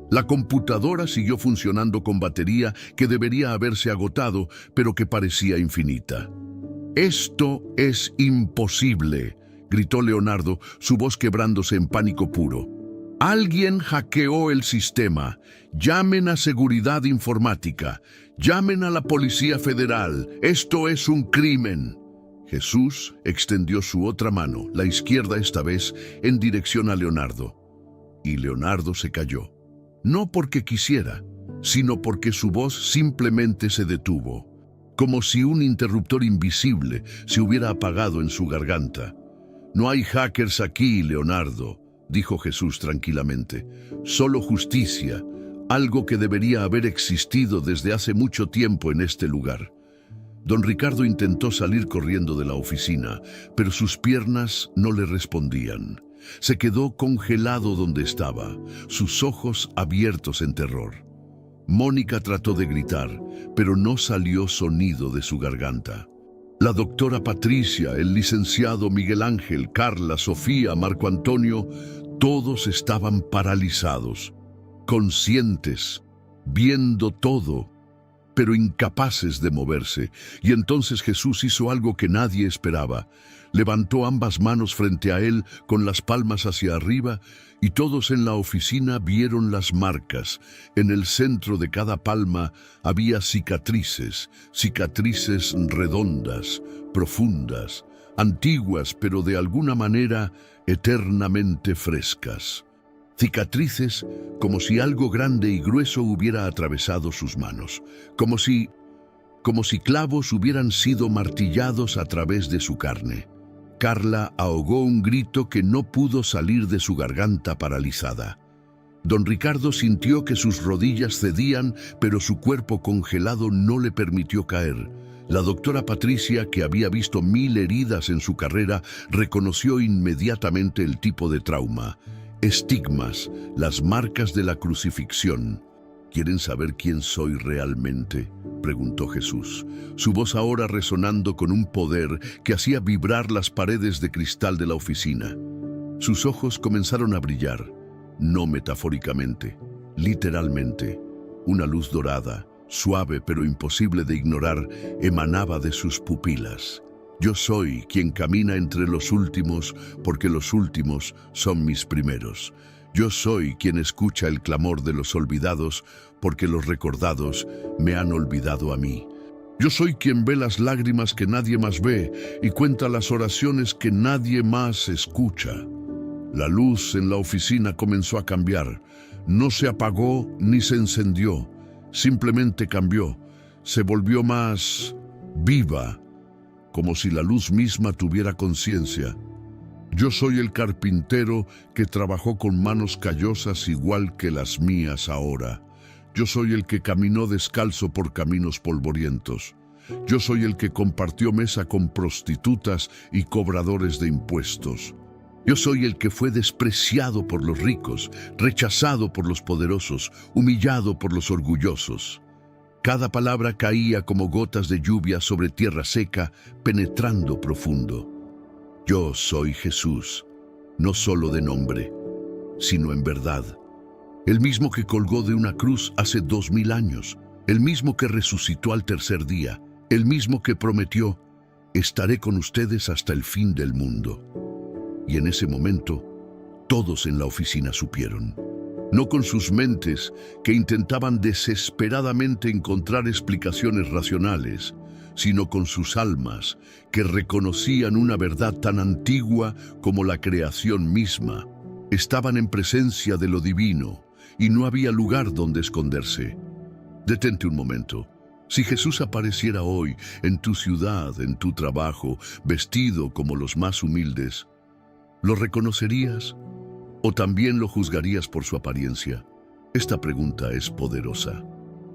La computadora siguió funcionando con batería que debería haberse agotado, pero que parecía infinita. «Esto es imposible», gritó Leonardo, su voz quebrándose en pánico puro. «Alguien hackeó el sistema. Llamen a seguridad informática. Llamen a la Policía Federal. Esto es un crimen». Jesús extendió su otra mano, la izquierda esta vez, en dirección a Leonardo. Y Leonardo se calló. No porque quisiera, sino porque su voz simplemente se detuvo, como si un interruptor invisible se hubiera apagado en su garganta. «No hay hackers aquí, Leonardo», dijo Jesús tranquilamente. «Solo justicia, algo que debería haber existido desde hace mucho tiempo en este lugar». Don Ricardo intentó salir corriendo de la oficina, pero sus piernas no le respondían. Se quedó congelado donde estaba, sus ojos abiertos en terror. Mónica trató de gritar, pero no salió sonido de su garganta. La doctora Patricia, el licenciado Miguel Ángel, Carla, Sofía, Marco Antonio, todos estaban paralizados, conscientes, viendo todo, pero incapaces de moverse. Y entonces Jesús hizo algo que nadie esperaba. Levantó ambas manos frente a él con las palmas hacia arriba y todos en la oficina vieron las marcas. En el centro de cada palma había cicatrices, cicatrices redondas, profundas, antiguas pero de alguna manera eternamente frescas. Cicatrices como si algo grande y grueso hubiera atravesado sus manos, como si clavos hubieran sido martillados a través de su carne. Carla ahogó un grito que no pudo salir de su garganta paralizada. Don Ricardo sintió que sus rodillas cedían, pero su cuerpo congelado no le permitió caer. La doctora Patricia, que había visto 1000 heridas en su carrera, reconoció inmediatamente el tipo de trauma. Estigmas, las marcas de la crucifixión. ¿Quieren saber quién soy realmente?, preguntó Jesús, su voz ahora resonando con un poder que hacía vibrar las paredes de cristal de la oficina. Sus ojos comenzaron a brillar, no metafóricamente, literalmente. Una luz dorada, suave pero imposible de ignorar, emanaba de sus pupilas. Yo soy quien camina entre los últimos, porque los últimos son mis primeros. Yo soy quien escucha el clamor de los olvidados, porque los recordados me han olvidado a mí. Yo soy quien ve las lágrimas que nadie más ve y cuenta las oraciones que nadie más escucha. La luz en la oficina comenzó a cambiar. No se apagó ni se encendió, simplemente cambió. Se volvió más viva, como si la luz misma tuviera conciencia. Yo soy el carpintero que trabajó con manos callosas igual que las mías ahora. Yo soy el que caminó descalzo por caminos polvorientos. Yo soy el que compartió mesa con prostitutas y cobradores de impuestos. Yo soy el que fue despreciado por los ricos, rechazado por los poderosos, humillado por los orgullosos. Cada palabra caía como gotas de lluvia sobre tierra seca, penetrando profundo. Yo soy Jesús, no solo de nombre, sino en verdad. El mismo que colgó de una cruz hace 2000 años, el mismo que resucitó al tercer día, el mismo que prometió, estaré con ustedes hasta el fin del mundo. Y en ese momento, todos en la oficina supieron. No con sus mentes, que intentaban desesperadamente encontrar explicaciones racionales, sino con sus almas, que reconocían una verdad tan antigua como la creación misma. Estaban en presencia de lo divino, y no había lugar donde esconderse. Detente un momento. Si Jesús apareciera hoy en tu ciudad, en tu trabajo, vestido como los más humildes, ¿lo reconocerías? ¿O también lo juzgarías por su apariencia? Esta pregunta es poderosa.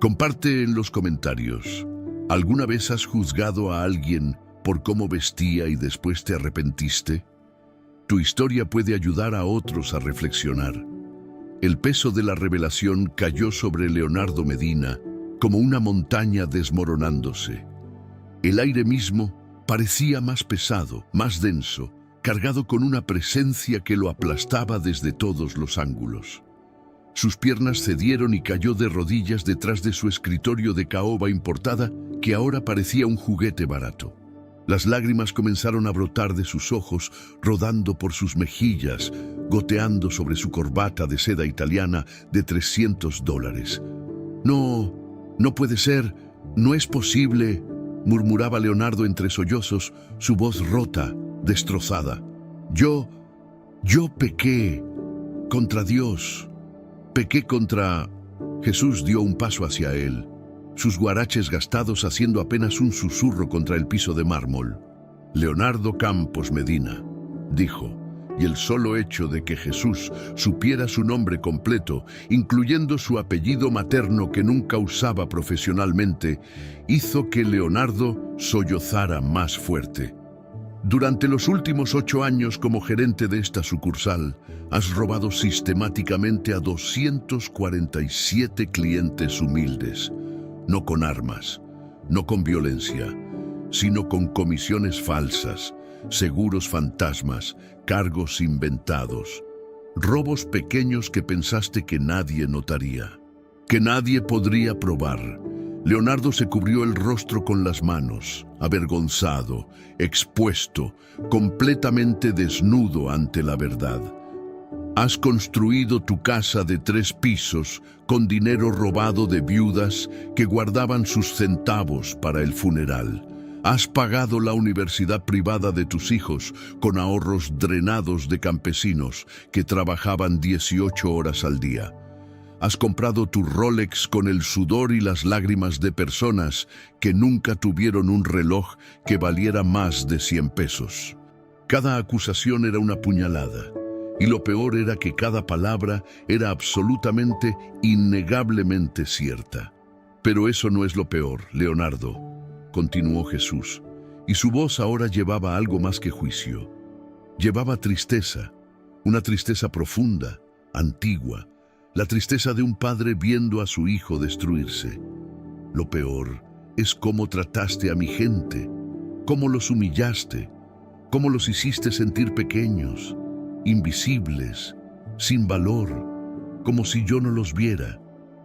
Comparte en los comentarios. ¿Alguna vez has juzgado a alguien por cómo vestía y después te arrepentiste? Tu historia puede ayudar a otros a reflexionar. El peso de la revelación cayó sobre Leonardo Medina como una montaña desmoronándose. El aire mismo parecía más pesado, más denso, cargado con una presencia que lo aplastaba desde todos los ángulos. Sus piernas cedieron y cayó de rodillas detrás de su escritorio de caoba importada, que ahora parecía un juguete barato. Las lágrimas comenzaron a brotar de sus ojos, rodando por sus mejillas, goteando sobre su corbata de seda italiana de $300. No puede ser, no es posible, murmuraba Leonardo entre sollozos, su voz rota, destrozada. Yo pequé contra Dios. Pequé contra... Jesús dio un paso hacia él, sus guaraches gastados haciendo apenas un susurro contra el piso de mármol. Leonardo Campos Medina, dijo, y el solo hecho de que Jesús supiera su nombre completo, incluyendo su apellido materno que nunca usaba profesionalmente, hizo que Leonardo sollozara más fuerte. Durante los últimos 8 años como gerente de esta sucursal, has robado sistemáticamente a 247 clientes humildes, no con armas, no con violencia, sino con comisiones falsas, seguros fantasmas, cargos inventados, robos pequeños que pensaste que nadie notaría, que nadie podría probar. Leonardo se cubrió el rostro con las manos, avergonzado, expuesto, completamente desnudo ante la verdad. Has construido tu casa de 3 pisos con dinero robado de viudas que guardaban sus centavos para el funeral. Has pagado la universidad privada de tus hijos con ahorros drenados de campesinos que trabajaban 18 horas al día. Has comprado tu Rolex con el sudor y las lágrimas de personas que nunca tuvieron un reloj que valiera más de 100 pesos. Cada acusación era una puñalada, y lo peor era que cada palabra era absolutamente, innegablemente cierta. Pero eso no es lo peor, Leonardo, continuó Jesús, y su voz ahora llevaba algo más que juicio. Llevaba tristeza, una tristeza profunda, antigua, la tristeza de un padre viendo a su hijo destruirse. Lo peor es cómo trataste a mi gente, cómo los humillaste, cómo los hiciste sentir pequeños, invisibles, sin valor, como si yo no los viera,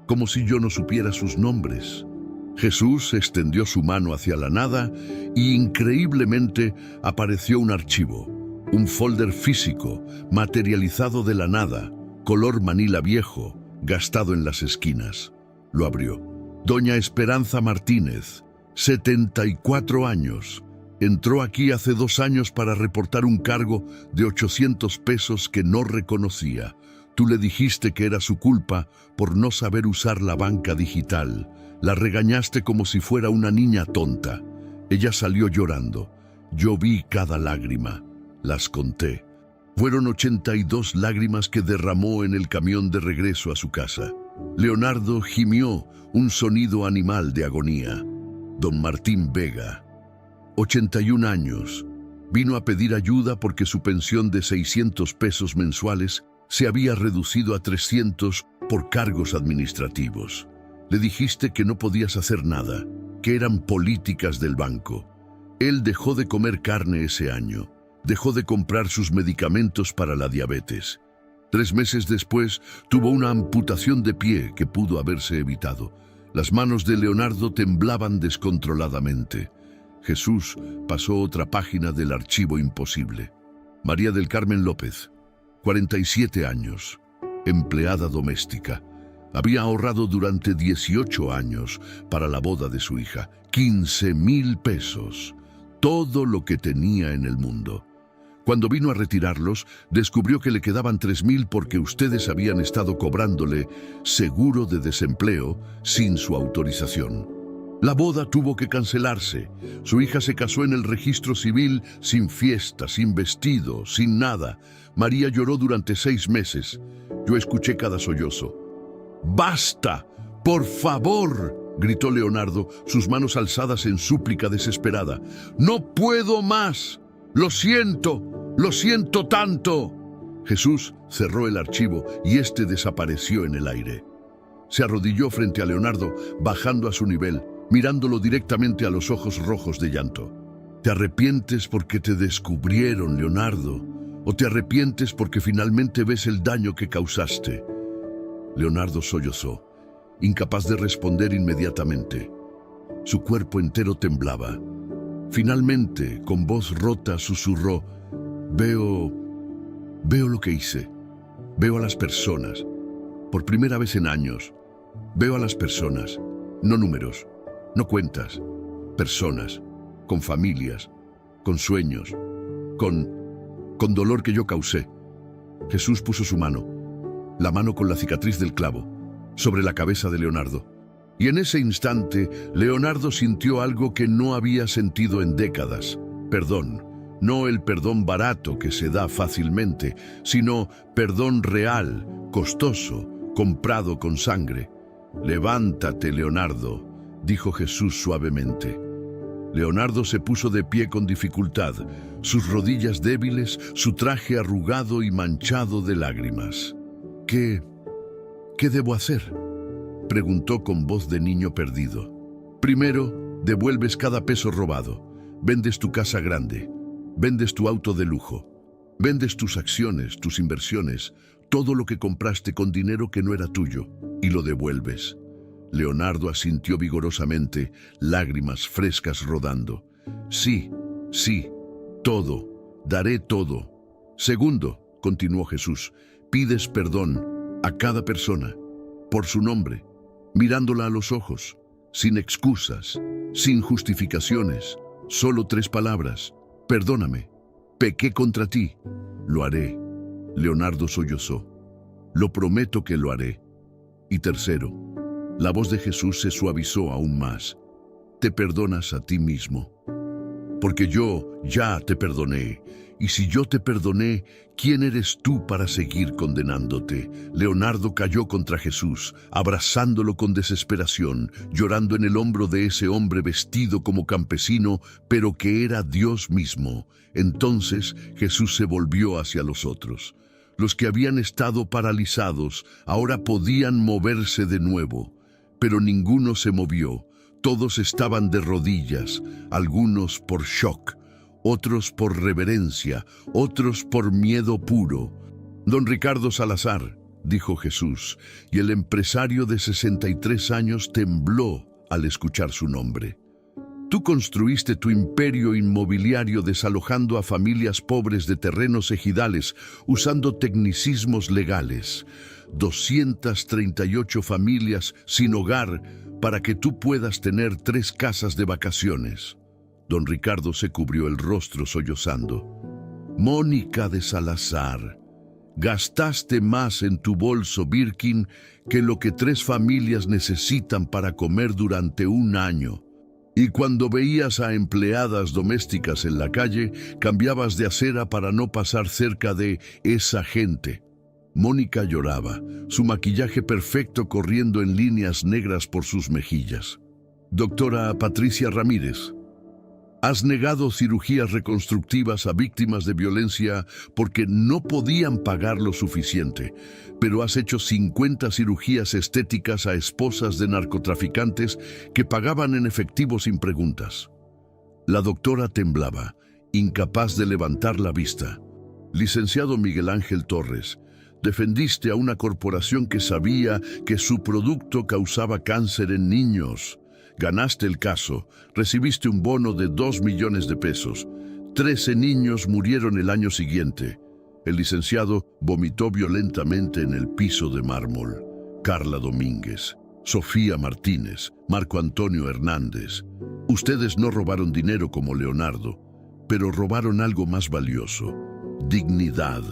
como si yo no supiera sus nombres. Jesús extendió su mano hacia la nada y increíblemente apareció un archivo, un folder físico, materializado de la nada, color manila viejo, gastado en las esquinas. Lo abrió. Doña Esperanza Martínez, 74 años. Entró aquí hace 2 años para reportar un cargo de 800 pesos que no reconocía. Tú le dijiste que era su culpa por no saber usar la banca digital. La regañaste como si fuera una niña tonta. Ella salió llorando. Yo vi cada lágrima. Las conté. Fueron 82 lágrimas que derramó en el camión de regreso a su casa. Leonardo gimió un sonido animal de agonía. Don Martín Vega, 81 años, vino a pedir ayuda porque su pensión de 600 pesos mensuales se había reducido a 300 por cargos administrativos. Le dijiste que no podías hacer nada, que eran políticas del banco. Él dejó de comer carne ese año, dejó de comprar sus medicamentos para la diabetes. 3 meses después tuvo una amputación de pie que pudo haberse evitado. Las manos de Leonardo temblaban descontroladamente. Jesús pasó otra página del archivo imposible. María del Carmen López, 47 años, empleada doméstica. Había ahorrado durante 18 años para la boda de su hija, 15,000 pesos, todo lo que tenía en el mundo. Cuando vino a retirarlos, descubrió que le quedaban 3,000 porque ustedes habían estado cobrándole seguro de desempleo sin su autorización. La boda tuvo que cancelarse. Su hija se casó en el registro civil sin fiesta, sin vestido, sin nada. María lloró durante 6 meses. Yo escuché cada sollozo. ¡Basta! ¡Por favor!, gritó Leonardo, sus manos alzadas en súplica desesperada. ¡No puedo más! ¡Lo siento tanto! Jesús cerró el archivo y este desapareció en el aire. Se arrodilló frente a Leonardo, bajando a su nivel, mirándolo directamente a los ojos rojos de llanto. ¿Te arrepientes porque te descubrieron, Leonardo? ¿O te arrepientes porque finalmente ves el daño que causaste? Leonardo sollozó, incapaz de responder inmediatamente. Su cuerpo entero temblaba. Finalmente, con voz rota, susurró: Veo lo que hice. Veo a las personas. Por primera vez en años, veo a las personas, no números, no cuentas, personas, con familias, con sueños, con dolor que yo causé. Jesús puso su mano, la mano con la cicatriz del clavo, sobre la cabeza de Leonardo. Y en ese instante, Leonardo sintió algo que no había sentido en décadas: perdón. No el perdón barato que se da fácilmente, sino perdón real, costoso, comprado con sangre. «Levántate, Leonardo», dijo Jesús suavemente. Leonardo se puso de pie con dificultad, sus rodillas débiles, su traje arrugado y manchado de lágrimas. ¿Qué debo hacer?, preguntó con voz de niño perdido. «Primero, devuelves cada peso robado, vendes tu casa grande, vendes tu auto de lujo, vendes tus acciones, tus inversiones, todo lo que compraste con dinero que no era tuyo, y lo devuelves». Leonardo asintió vigorosamente, lágrimas frescas rodando. «Sí, todo, daré todo». Segundo, continuó Jesús, pides perdón a cada persona, por su nombre, mirándola a los ojos, sin excusas, sin justificaciones, solo 3 palabras: «Perdóname, pequé contra ti». «Lo haré». Leonardo sollozó. «Lo prometo que lo haré». Y tercero, la voz de Jesús se suavizó aún más: «Te perdonas a ti mismo». porque yo ya te perdoné. Y si yo te perdoné, ¿quién eres tú para seguir condenándote? Leonardo cayó contra Jesús, abrazándolo con desesperación, llorando en el hombro de ese hombre vestido como campesino, pero que era Dios mismo. Entonces Jesús se volvió hacia los otros. Los que habían estado paralizados ahora podían moverse de nuevo, pero ninguno se movió. Todos estaban de rodillas, algunos por shock, otros por reverencia, otros por miedo puro. Don Ricardo Salazar, dijo Jesús, y el empresario de 63 años tembló al escuchar su nombre. Tú construiste tu imperio inmobiliario desalojando a familias pobres de terrenos ejidales, usando tecnicismos legales. 238 familias sin hogar para que tú puedas tener 3 casas de vacaciones. Don Ricardo se cubrió el rostro sollozando. Mónica de Salazar, gastaste más en tu bolso Birkin que lo que 3 familias necesitan para comer durante un año. Y cuando veías a empleadas domésticas en la calle, cambiabas de acera para no pasar cerca de esa gente. Mónica lloraba, su maquillaje perfecto corriendo en líneas negras por sus mejillas. Doctora Patricia Ramírez, has negado cirugías reconstructivas a víctimas de violencia porque no podían pagar lo suficiente, pero has hecho 50 cirugías estéticas a esposas de narcotraficantes que pagaban en efectivo sin preguntas. La doctora temblaba, incapaz de levantar la vista. Licenciado Miguel Ángel Torres, defendiste a una corporación que sabía que su producto causaba cáncer en niños. Ganaste el caso, recibiste un bono de 2 millones de pesos. 13 niños murieron el año siguiente. El licenciado vomitó violentamente en el piso de mármol. Carla Domínguez, Sofía Martínez, Marco Antonio Hernández. Ustedes no robaron dinero como Leonardo, pero robaron algo más valioso: dignidad.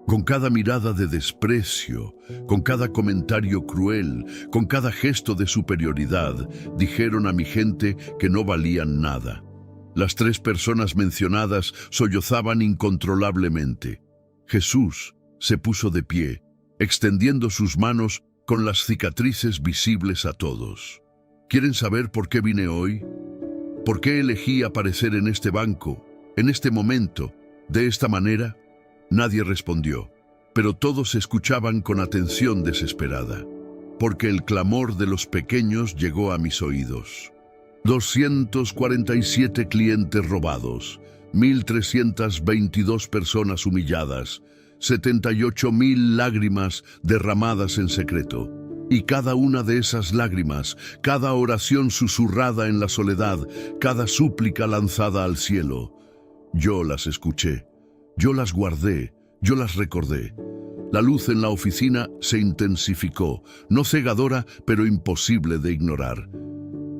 Con cada mirada de desprecio, con cada comentario cruel, con cada gesto de superioridad, dijeron a mi gente que no valían nada. Las 3 personas mencionadas sollozaban incontrolablemente. Jesús se puso de pie, extendiendo sus manos con las cicatrices visibles a todos. ¿Quieren saber por qué vine hoy? ¿Por qué elegí aparecer en este banco, en este momento, de esta manera? Nadie respondió, pero todos escuchaban con atención desesperada, porque el clamor de los pequeños llegó a mis oídos. 247 clientes robados, 1.322 personas humilladas, 78.000 lágrimas derramadas en secreto. Y cada una de esas lágrimas, cada oración susurrada en la soledad, cada súplica lanzada al cielo, yo las escuché. Yo las guardé, yo las recordé. La luz en la oficina se intensificó, no cegadora, pero imposible de ignorar.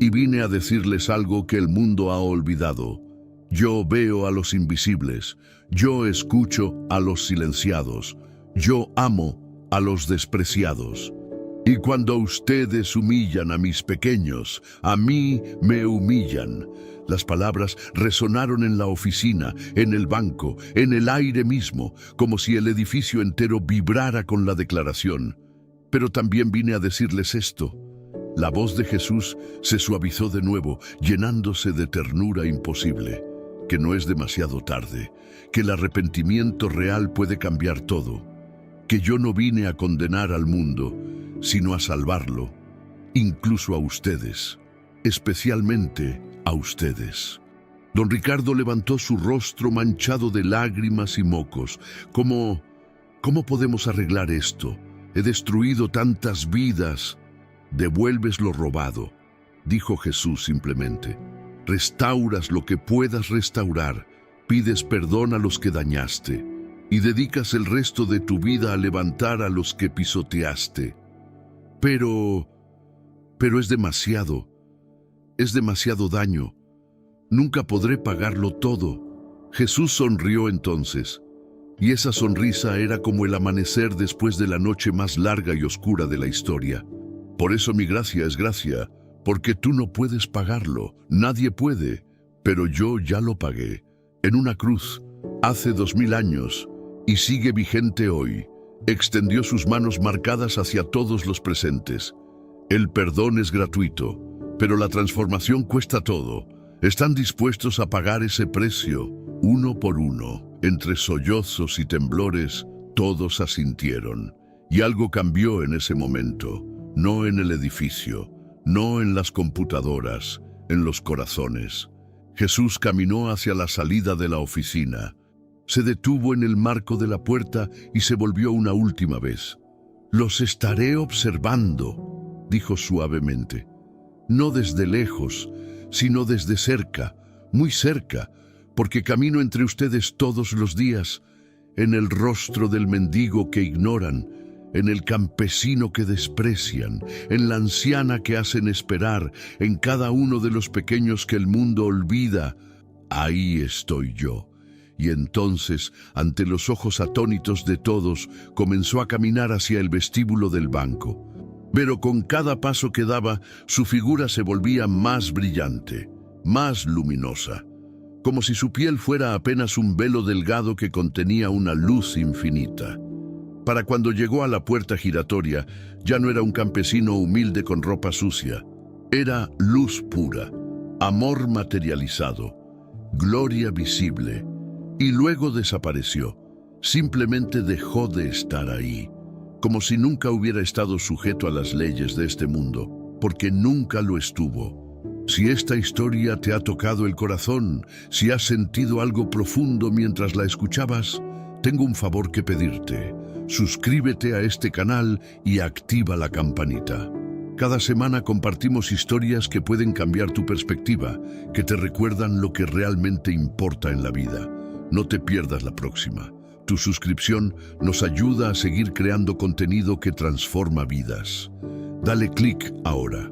Y vine a decirles algo que el mundo ha olvidado. Yo veo a los invisibles, yo escucho a los silenciados, yo amo a los despreciados. Y cuando ustedes humillan a mis pequeños, a mí me humillan. Las palabras resonaron en la oficina, en el banco, en el aire mismo, como si el edificio entero vibrara con la declaración. Pero también vine a decirles esto. La voz de Jesús se suavizó de nuevo, llenándose de ternura imposible. Que no es demasiado tarde, que el arrepentimiento real puede cambiar todo. Que yo no vine a condenar al mundo, sino a salvarlo, incluso a ustedes, especialmente a ustedes. Don Ricardo levantó su rostro manchado de lágrimas y mocos. ¿Cómo podemos arreglar esto? He destruido tantas vidas. Devuelves lo robado, dijo Jesús simplemente. Restauras lo que puedas restaurar, pides perdón a los que dañaste y dedicas el resto de tu vida a levantar a los que pisoteaste. Pero es demasiado daño. Nunca podré pagarlo todo. Jesús sonrió entonces, y esa sonrisa era como el amanecer después de la noche más larga y oscura de la historia. Por eso mi gracia es gracia, porque tú no puedes pagarlo, nadie puede, pero yo ya lo pagué, en una cruz, hace 2000 años, y sigue vigente hoy. Extendió sus manos marcadas hacia todos los presentes. El perdón es gratuito, pero la transformación cuesta todo. ¿Están dispuestos a pagar ese precio? Uno por uno, entre sollozos y temblores, todos asintieron. Y algo cambió en ese momento, no en el edificio, no en las computadoras, en los corazones. Jesús caminó hacia la salida de la oficina. Se detuvo en el marco de la puerta y se volvió una última vez. «Los estaré observando», dijo suavemente. «No desde lejos, sino desde cerca, muy cerca, porque camino entre ustedes todos los días, en el rostro del mendigo que ignoran, en el campesino que desprecian, en la anciana que hacen esperar, en cada uno de los pequeños que el mundo olvida. Ahí estoy yo». Y entonces, ante los ojos atónitos de todos, comenzó a caminar hacia el vestíbulo del banco. Pero con cada paso que daba, su figura se volvía más brillante, más luminosa, como si su piel fuera apenas un velo delgado que contenía una luz infinita. Para cuando llegó a la puerta giratoria, ya no era un campesino humilde con ropa sucia. Era luz pura, amor materializado, gloria visible. Y luego desapareció. Simplemente dejó de estar ahí, como si nunca hubiera estado sujeto a las leyes de este mundo, porque nunca lo estuvo. Si esta historia te ha tocado el corazón, si has sentido algo profundo mientras la escuchabas, tengo un favor que pedirte. Suscríbete a este canal y activa la campanita. Cada semana compartimos historias que pueden cambiar tu perspectiva, que te recuerdan lo que realmente importa en la vida. No te pierdas la próxima. Tu suscripción nos ayuda a seguir creando contenido que transforma vidas. Dale clic ahora.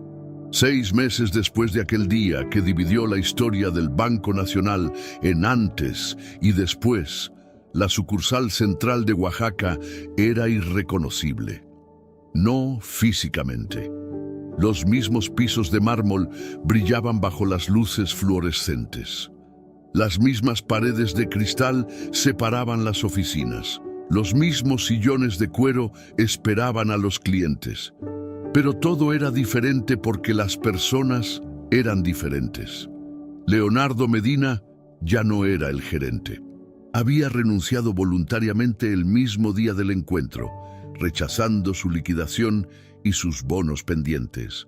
6 meses después de aquel día que dividió la historia del Banco Nacional en antes y después, la sucursal central de Oaxaca era irreconocible. No físicamente. Los mismos pisos de mármol brillaban bajo las luces fluorescentes. Las mismas paredes de cristal separaban las oficinas. Los mismos sillones de cuero esperaban a los clientes. Pero todo era diferente porque las personas eran diferentes. Leonardo Medina ya no era el gerente. Había renunciado voluntariamente el mismo día del encuentro, rechazando su liquidación y sus bonos pendientes.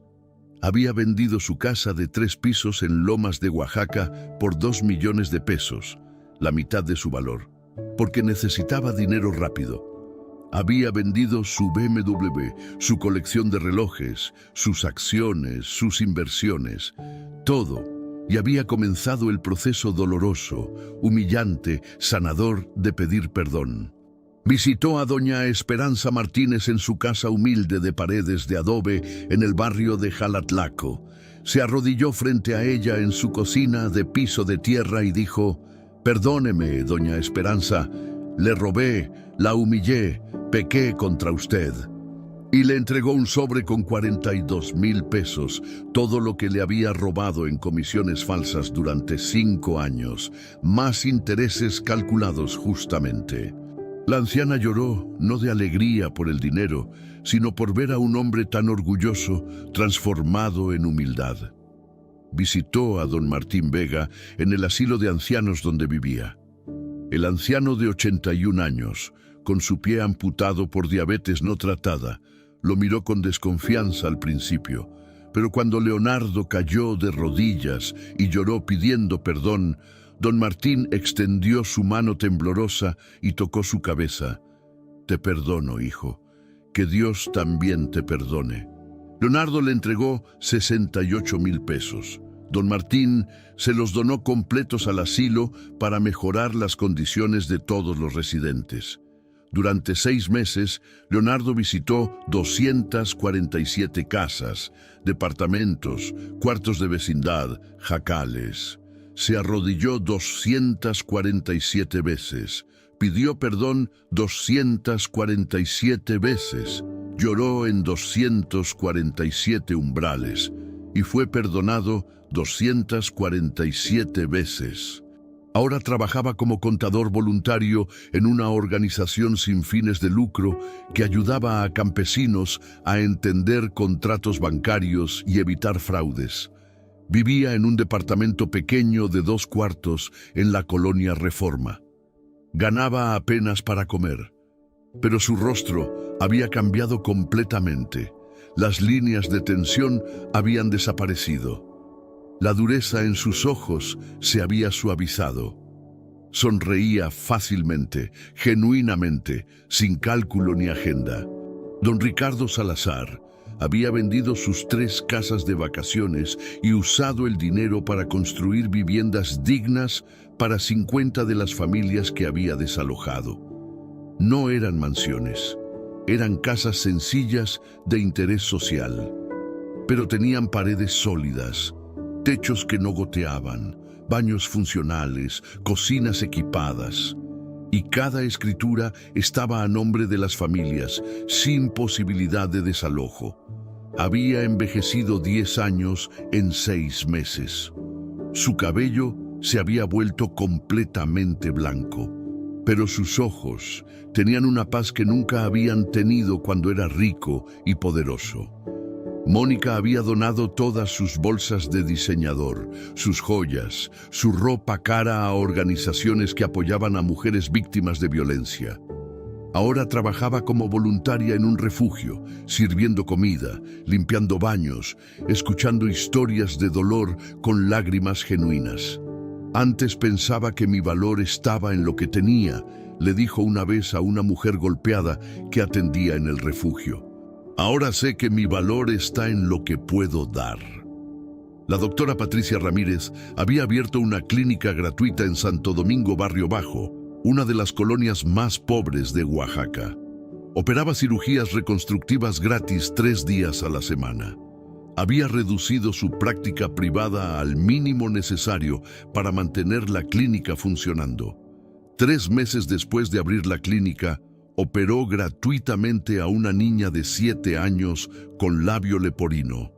Había vendido su casa de 3 pisos en Lomas de Oaxaca por 2 millones de pesos, la mitad de su valor, porque necesitaba dinero rápido. Había vendido su BMW, su colección de relojes, sus acciones, sus inversiones, todo, y había comenzado el proceso doloroso, humillante, sanador de pedir perdón. Visitó a doña Esperanza Martínez en su casa humilde de paredes de adobe en el barrio de Jalatlaco. Se arrodilló frente a ella en su cocina de piso de tierra y dijo: «Perdóneme, doña Esperanza, le robé, la humillé, pequé contra usted». Y le entregó un sobre con 42,000 pesos, todo lo que le había robado en comisiones falsas durante 5 años, más intereses calculados justamente. La anciana lloró, no de alegría por el dinero, sino por ver a un hombre tan orgulloso, transformado en humildad. Visitó a don Martín Vega en el asilo de ancianos donde vivía. El anciano de 81 años, con su pie amputado por diabetes no tratada, lo miró con desconfianza al principio, pero cuando Leonardo cayó de rodillas y lloró pidiendo perdón, don Martín extendió su mano temblorosa y tocó su cabeza. «Te perdono, hijo. Que Dios también te perdone». Leonardo le entregó 68,000 pesos. Don Martín se los donó completos al asilo para mejorar las condiciones de todos los residentes. Durante 6 meses, Leonardo visitó 247 casas, departamentos, cuartos de vecindad, jacales. Se arrodilló 247 veces, pidió perdón 247 veces, lloró en 247 umbrales y fue perdonado 247 veces. Ahora trabajaba como contador voluntario en una organización sin fines de lucro que ayudaba a campesinos a entender contratos bancarios y evitar fraudes. Vivía en un departamento pequeño de 2 cuartos en la colonia Reforma. Ganaba apenas para comer, pero su rostro había cambiado completamente. Las líneas de tensión habían desaparecido. La dureza en sus ojos se había suavizado. Sonreía fácilmente, genuinamente, sin cálculo ni agenda. Don Ricardo Salazar había vendido sus 3 casas de vacaciones y usado el dinero para construir viviendas dignas para 50 de las familias que había desalojado. No eran mansiones, eran casas sencillas de interés social, pero tenían paredes sólidas, techos que no goteaban, baños funcionales, cocinas equipadas, y cada escritura estaba a nombre de las familias, sin posibilidad de desalojo. Había envejecido 10 años en 6 meses. Su cabello se había vuelto completamente blanco, pero sus ojos tenían una paz que nunca habían tenido cuando era rico y poderoso. Mónica había donado todas sus bolsas de diseñador, sus joyas, su ropa cara a organizaciones que apoyaban a mujeres víctimas de violencia. Ahora trabajaba como voluntaria en un refugio, sirviendo comida, limpiando baños, escuchando historias de dolor con lágrimas genuinas. Antes pensaba que mi valor estaba en lo que tenía, le dijo una vez a una mujer golpeada que atendía en el refugio. Ahora sé que mi valor está en lo que puedo dar. La doctora Patricia Ramírez había abierto una clínica gratuita en Santo Domingo, Barrio Bajo, una de las colonias más pobres de Oaxaca. Operaba cirugías reconstructivas gratis 3 días a la semana. Había reducido su práctica privada al mínimo necesario para mantener la clínica funcionando. 3 meses después de abrir la clínica, operó gratuitamente a una niña de 7 años con labio leporino.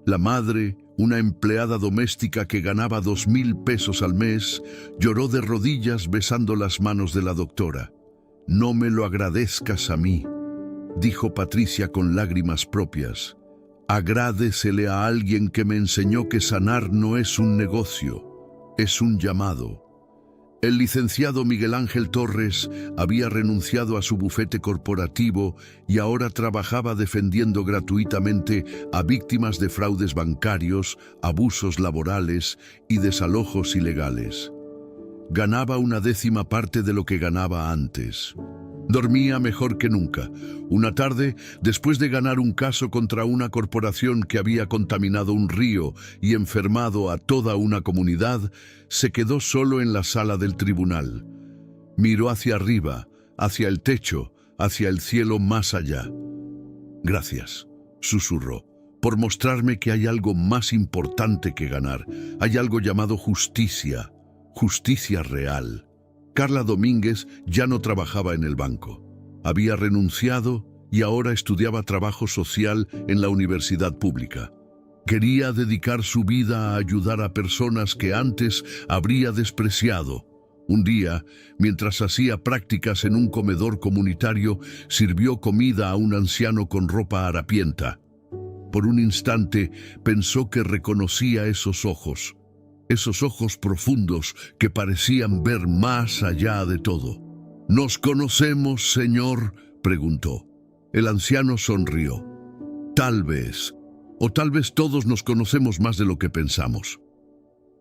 La madre, una empleada doméstica que ganaba 2,000 pesos al mes, lloró de rodillas besando las manos de la doctora. «No me lo agradezcas a mí», dijo Patricia con lágrimas propias. «Agradécele a alguien que me enseñó que sanar no es un negocio, es un llamado». El licenciado Miguel Ángel Torres había renunciado a su bufete corporativo y ahora trabajaba defendiendo gratuitamente a víctimas de fraudes bancarios, abusos laborales y desalojos ilegales. Ganaba 1/10 parte de lo que ganaba antes. Dormía mejor que nunca. Una tarde, después de ganar un caso contra una corporación que había contaminado un río y enfermado a toda una comunidad, se quedó solo en la sala del tribunal. Miró hacia arriba, hacia el techo, hacia el cielo más allá. «Gracias», susurró, «por mostrarme que hay algo más importante que ganar. Hay algo llamado justicia, justicia real». Carla Domínguez ya no trabajaba en el banco. Había renunciado y ahora estudiaba trabajo social en la universidad pública. Quería dedicar su vida a ayudar a personas que antes habría despreciado. Un día, mientras hacía prácticas en un comedor comunitario, sirvió comida a un anciano con ropa harapienta. Por un instante pensó que reconocía esos ojos profundos que parecían ver más allá de todo. «¿Nos conocemos, señor?», preguntó. El anciano sonrió. «Tal vez, o tal vez todos nos conocemos más de lo que pensamos».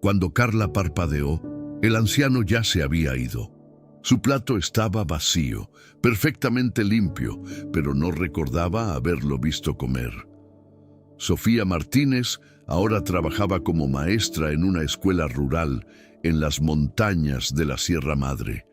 Cuando Carla parpadeó, el anciano ya se había ido. Su plato estaba vacío, perfectamente limpio, pero no recordaba haberlo visto comer. Sofía Martínez ahora trabajaba como maestra en una escuela rural en las montañas de la Sierra Madre.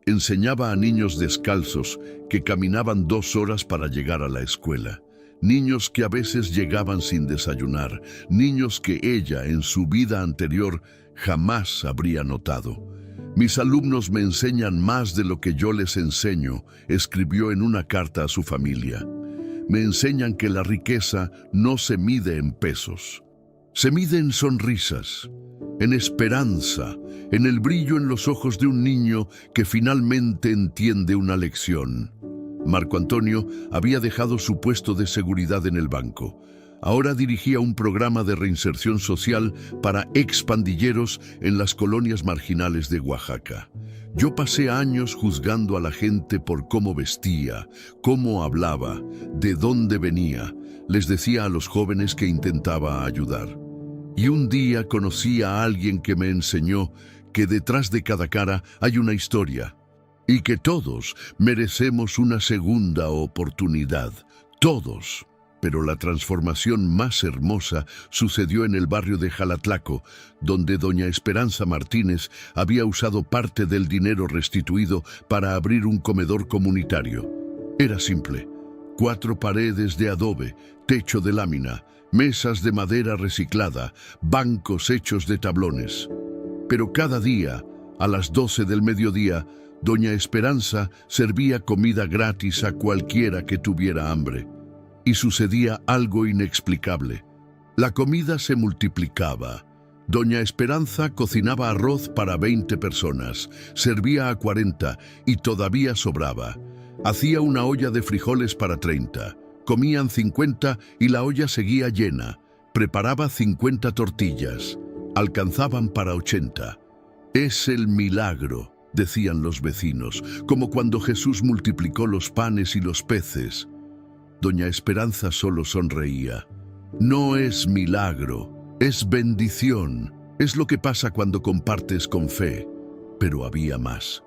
Enseñaba a niños descalzos que caminaban 2 horas para llegar a la escuela. Niños que a veces llegaban sin desayunar, niños que ella en su vida anterior jamás habría notado. «Mis alumnos me enseñan más de lo que yo les enseño», escribió en una carta a su familia. «Me enseñan que la riqueza no se mide en pesos, Se mide en sonrisas, en esperanza, en el brillo en los ojos de un niño que finalmente entiende una lección. Marco Antonio había dejado su puesto de seguridad en el banco. Ahora dirigía un programa de reinserción social para expandilleros en las colonias marginales de Oaxaca. Yo pasé años juzgando a la gente por cómo vestía, cómo hablaba, de dónde venía. Les decía a los jóvenes que intentaba ayudar. Y un día conocí a alguien que me enseñó que detrás de cada cara hay una historia y que todos merecemos una segunda oportunidad. Todos. Pero la transformación más hermosa sucedió en el barrio de Jalatlaco, donde doña Esperanza Martínez había usado parte del dinero restituido para abrir un comedor comunitario. Era simple: 4 paredes de adobe, techo de lámina, mesas de madera reciclada, bancos hechos de tablones. Pero cada día, a las 12 del mediodía, doña Esperanza servía comida gratis a cualquiera que tuviera hambre. Y sucedía algo inexplicable. La comida se multiplicaba. Doña Esperanza cocinaba arroz para 20 personas, servía a 40 y todavía sobraba. Hacía una olla de frijoles para 30. Comían 50 y la olla seguía llena. Preparaba 50 tortillas. Alcanzaban para 80. Es el milagro, decían los vecinos, como cuando Jesús multiplicó los panes y los peces. Doña Esperanza solo sonreía. No es milagro, es bendición. Es lo que pasa cuando compartes con fe. Pero había más.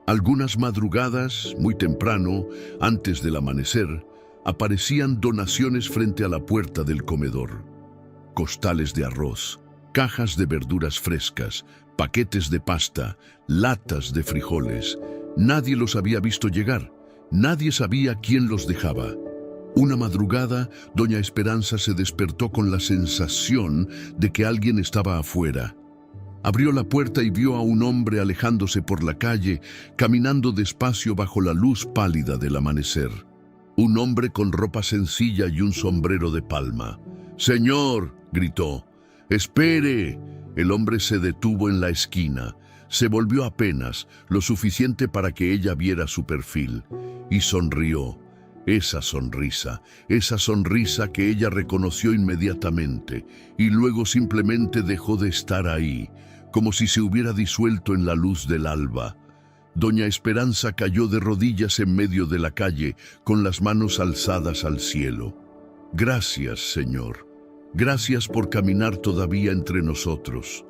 Algunas madrugadas, muy temprano, antes del amanecer, aparecían donaciones frente a la puerta del comedor. Costales de arroz, cajas de verduras frescas, paquetes de pasta, latas de frijoles. Nadie los había visto llegar. Nadie sabía quién los dejaba. Una madrugada, doña Esperanza se despertó con la sensación de que alguien estaba afuera. Abrió la puerta y vio a un hombre alejándose por la calle, caminando despacio bajo la luz pálida del amanecer. Un hombre con ropa sencilla y un sombrero de palma. «¡Señor!», gritó. «¡Espere!». El hombre se detuvo en la esquina. Se volvió apenas, lo suficiente para que ella viera su perfil, y sonrió. Esa sonrisa que ella reconoció inmediatamente, y luego simplemente dejó de estar ahí, como si se hubiera disuelto en la luz del alba. Doña Esperanza cayó de rodillas en medio de la calle, con las manos alzadas al cielo. «Gracias, Señor. Gracias por caminar todavía entre nosotros,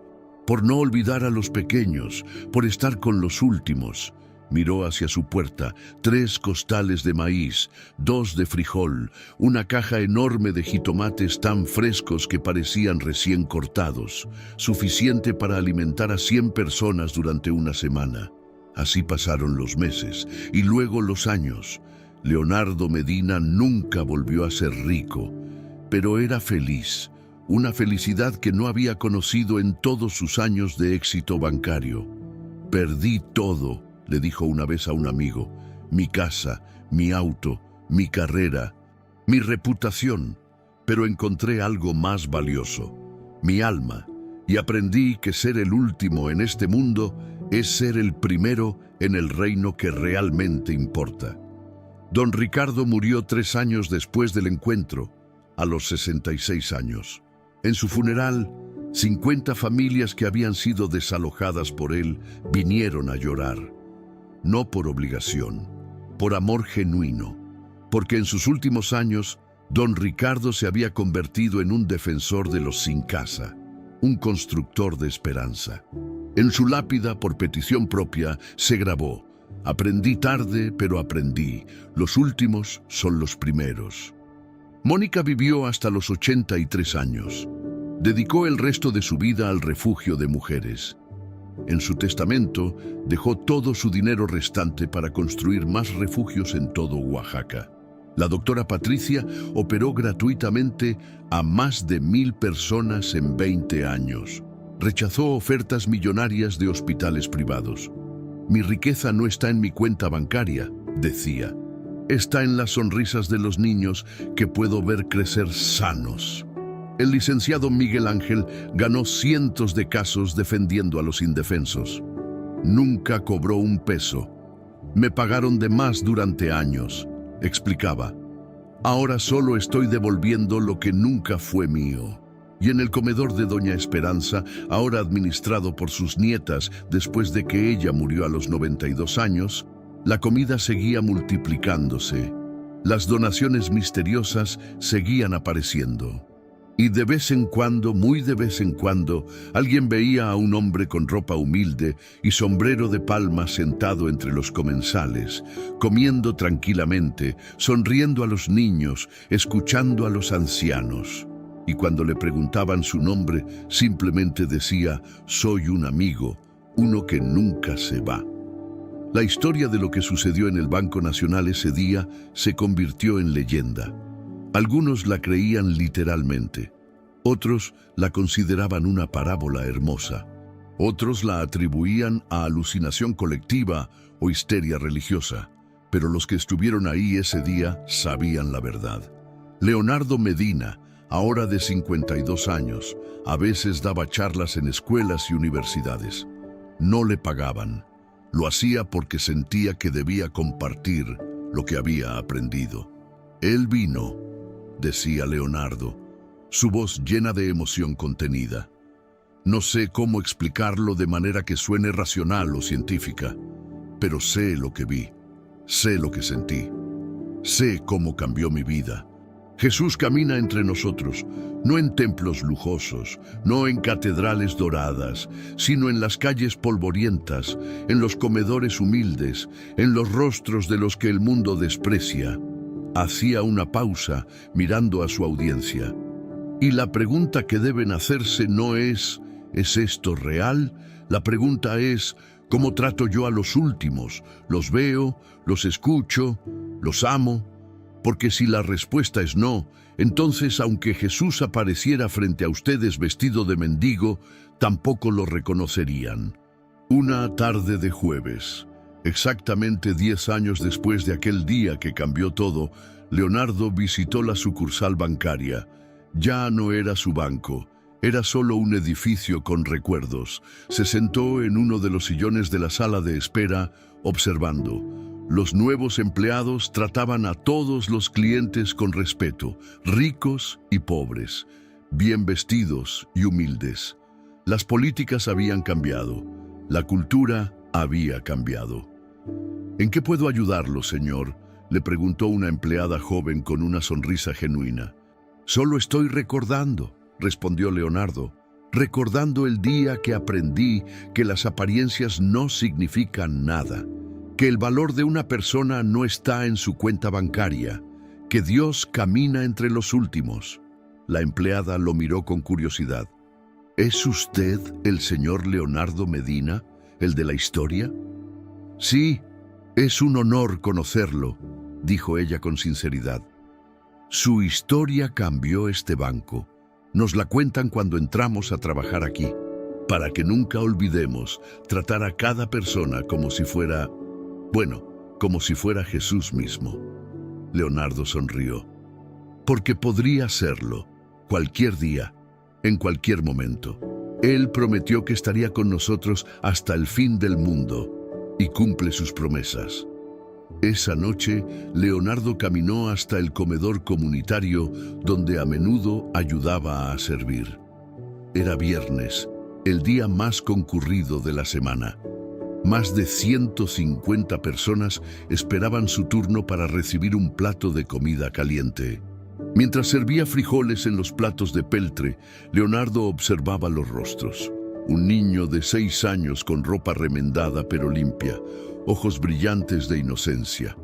por no olvidar a los pequeños, por estar con los últimos». Miró hacia su puerta: 3 costales de maíz, 2 de frijol, una caja enorme de jitomates tan frescos que parecían recién cortados, suficiente para alimentar a 100 personas durante una semana. Así pasaron los meses y luego los años. Leonardo Medina nunca volvió a ser rico, pero era feliz, una felicidad que no había conocido en todos sus años de éxito bancario. «Perdí todo», le dijo una vez a un amigo: «mi casa, mi auto, mi carrera, mi reputación, pero encontré algo más valioso, mi alma, y aprendí que ser el último en este mundo es ser el primero en el reino que realmente importa». Don Ricardo murió 3 años después del encuentro, a los 66 años. En su funeral, 50 familias que habían sido desalojadas por él vinieron a llorar. No por obligación, por amor genuino, porque en sus últimos años, don Ricardo se había convertido en un defensor de los sin casa, un constructor de esperanza. En su lápida, por petición propia, se grabó: «Aprendí tarde, pero aprendí. Los últimos son los primeros». Mónica vivió hasta los 83 años. Dedicó el resto de su vida al refugio de mujeres. En su testamento, dejó todo su dinero restante para construir más refugios en todo Oaxaca. La doctora Patricia operó gratuitamente a más de 1000 personas en 20 años. Rechazó ofertas millonarias de hospitales privados. «Mi riqueza no está en mi cuenta bancaria», decía. «Está en las sonrisas de los niños que puedo ver crecer sanos». El licenciado Miguel Ángel ganó cientos de casos defendiendo a los indefensos. Nunca cobró un peso. Me pagaron de más durante años, explicaba. Ahora solo estoy devolviendo lo que nunca fue mío. Y en el comedor de Doña Esperanza, ahora administrado por sus nietas después de que ella murió a los 92 años, la comida seguía multiplicándose. Las donaciones misteriosas seguían apareciendo. Y de vez en cuando, muy de vez en cuando, alguien veía a un hombre con ropa humilde y sombrero de palma sentado entre los comensales, comiendo tranquilamente, sonriendo a los niños, escuchando a los ancianos. Y cuando le preguntaban su nombre, simplemente decía: soy un amigo, uno que nunca se va. La historia de lo que sucedió en el Banco Nacional ese día se convirtió en leyenda. Algunos la creían literalmente, otros la consideraban una parábola hermosa, otros la atribuían a alucinación colectiva o histeria religiosa, pero los que estuvieron ahí ese día sabían la verdad. Leonardo Medina, ahora de 52 años, a veces daba charlas en escuelas y universidades. No le pagaban. Lo hacía porque sentía que debía compartir lo que había aprendido. Él vino, decía Leonardo, su voz llena de emoción contenida. No sé cómo explicarlo de manera que suene racional o científica, pero sé lo que vi, sé lo que sentí, sé cómo cambió mi vida. Jesús camina entre nosotros, no en templos lujosos, no en catedrales doradas, sino en las calles polvorientas, en los comedores humildes, en los rostros de los que el mundo desprecia. Hacía una pausa mirando a su audiencia. Y la pregunta que deben hacerse no es ¿es esto real? La pregunta es ¿cómo trato yo a los últimos? ¿Los veo? ¿Los escucho? ¿Los amo? Porque si la respuesta es no, entonces aunque Jesús apareciera frente a ustedes vestido de mendigo, tampoco lo reconocerían. Una tarde de jueves, exactamente 10 años después de aquel día que cambió todo, Leonardo visitó la sucursal bancaria. Ya no era su banco, era solo un edificio con recuerdos. Se sentó en uno de los sillones de la sala de espera, observando. Los nuevos empleados trataban a todos los clientes con respeto, ricos y pobres, bien vestidos y humildes. Las políticas habían cambiado, la cultura había cambiado. ¿En qué puedo ayudarlo, señor?, le preguntó una empleada joven con una sonrisa genuina. Solo estoy recordando, respondió Leonardo, recordando el día que aprendí que las apariencias no significan nada, que el valor de una persona no está en su cuenta bancaria, que Dios camina entre los últimos. La empleada lo miró con curiosidad. ¿Es usted el señor Leonardo Medina, el de la historia? Sí, es un honor conocerlo, dijo ella con sinceridad. Su historia cambió este banco. Nos la cuentan cuando entramos a trabajar aquí, para que nunca olvidemos tratar a cada persona como si fuera, como si fuera Jesús mismo. Leonardo sonrió. Porque podría serlo, cualquier día, en cualquier momento. Él prometió que estaría con nosotros hasta el fin del mundo, y cumple sus promesas. Esa noche, Leonardo caminó hasta el comedor comunitario, donde a menudo ayudaba a servir. Era viernes, el día más concurrido de la semana. Más de 150 personas esperaban su turno para recibir un plato de comida caliente. Mientras servía frijoles en los platos de peltre, Leonardo observaba los rostros. Un niño de 6 años con ropa remendada pero limpia, ojos brillantes de inocencia.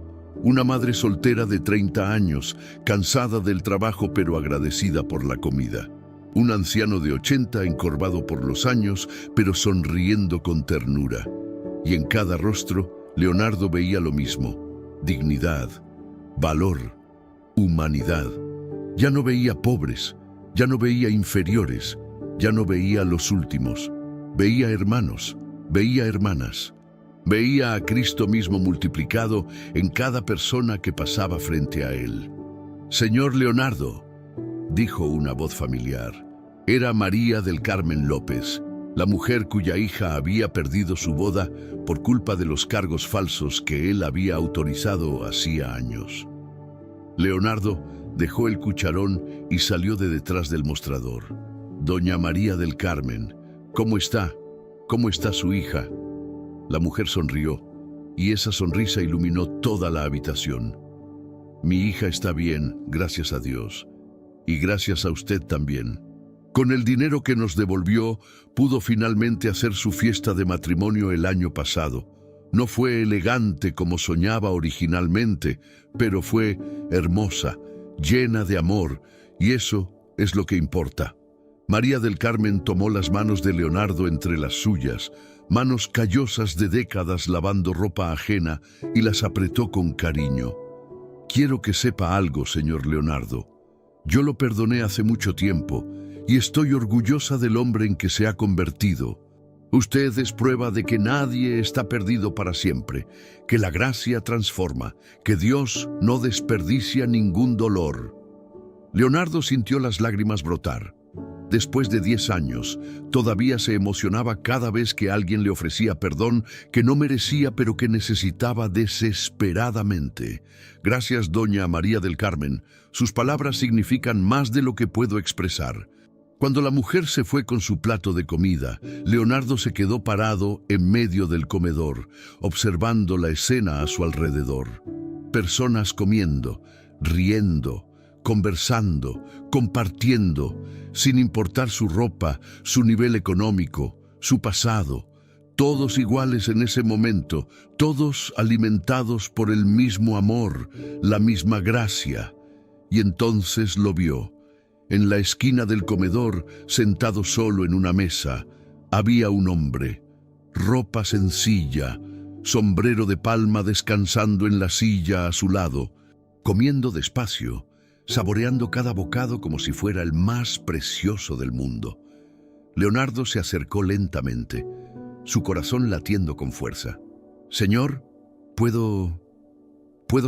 Una madre soltera de 30 años, cansada del trabajo pero agradecida por la comida. Un anciano de 80 encorvado por los años, pero sonriendo con ternura. Y en cada rostro, Leonardo veía lo mismo: dignidad, valor, humanidad. Ya no veía pobres, ya no veía inferiores, ya no veía los últimos. Veía hermanos, veía hermanas. Veía a Cristo mismo multiplicado en cada persona que pasaba frente a él. «Señor Leonardo», dijo una voz familiar. Era María del Carmen López, la mujer cuya hija había perdido su boda por culpa de los cargos falsos que él había autorizado hacía años. Leonardo dejó el cucharón y salió de detrás del mostrador. «Doña María del Carmen, ¿cómo está? ¿Cómo está su hija?» La mujer sonrió, y esa sonrisa iluminó toda la habitación. «Mi hija está bien, gracias a Dios. Y gracias a usted también. Con el dinero que nos devolvió, pudo finalmente hacer su fiesta de matrimonio el año pasado. No fue elegante como soñaba originalmente, pero fue hermosa, llena de amor, y eso es lo que importa». María del Carmen tomó las manos de Leonardo entre las suyas, manos callosas de décadas lavando ropa ajena, y las apretó con cariño. «Quiero que sepa algo, señor Leonardo. Yo lo perdoné hace mucho tiempo, y estoy orgullosa del hombre en que se ha convertido. Usted es prueba de que nadie está perdido para siempre, que la gracia transforma, que Dios no desperdicia ningún dolor». Leonardo sintió las lágrimas brotar. Después de 10 años, todavía se emocionaba cada vez que alguien le ofrecía perdón que no merecía pero que necesitaba desesperadamente. «Gracias, doña María del Carmen. Sus palabras significan más de lo que puedo expresar». Cuando la mujer se fue con su plato de comida, Leonardo se quedó parado en medio del comedor, observando la escena a su alrededor. Personas comiendo, riendo, conversando, compartiendo, sin importar su ropa, su nivel económico, su pasado. Todos iguales en ese momento, todos alimentados por el mismo amor, la misma gracia. Y entonces lo vio. En la esquina del comedor, sentado solo en una mesa, había un hombre. Ropa sencilla, sombrero de palma descansando en la silla a su lado, comiendo despacio, saboreando cada bocado como si fuera el más precioso del mundo. Leonardo se acercó lentamente, su corazón latiendo con fuerza. «Señor, ¿puedo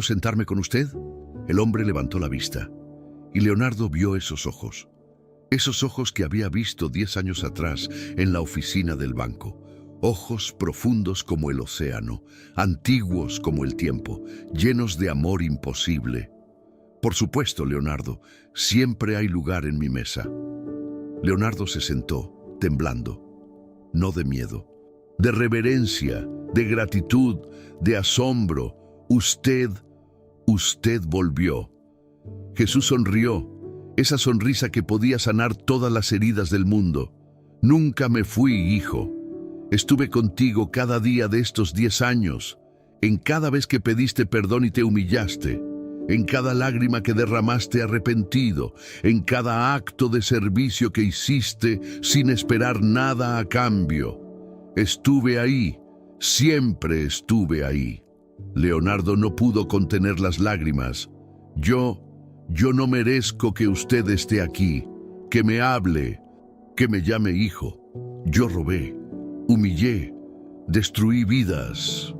sentarme con usted?» El hombre levantó la vista, y Leonardo vio esos ojos que había visto 10 años atrás en la oficina del banco. Ojos profundos como el océano, antiguos como el tiempo, llenos de amor imposible. «Por supuesto, Leonardo, siempre hay lugar en mi mesa». Leonardo se sentó, temblando, no de miedo, de reverencia, de gratitud, de asombro. Usted volvió». Jesús sonrió, esa sonrisa que podía sanar todas las heridas del mundo. «Nunca me fui, hijo. Estuve contigo cada día de estos 10 años, en cada vez que pediste perdón y te humillaste, en cada lágrima que derramaste arrepentido, en cada acto de servicio que hiciste sin esperar nada a cambio. Estuve ahí, siempre estuve ahí». Leonardo no pudo contener las lágrimas. Yo no merezco que usted esté aquí, que me hable, que me llame hijo. Yo robé, humillé, destruí vidas».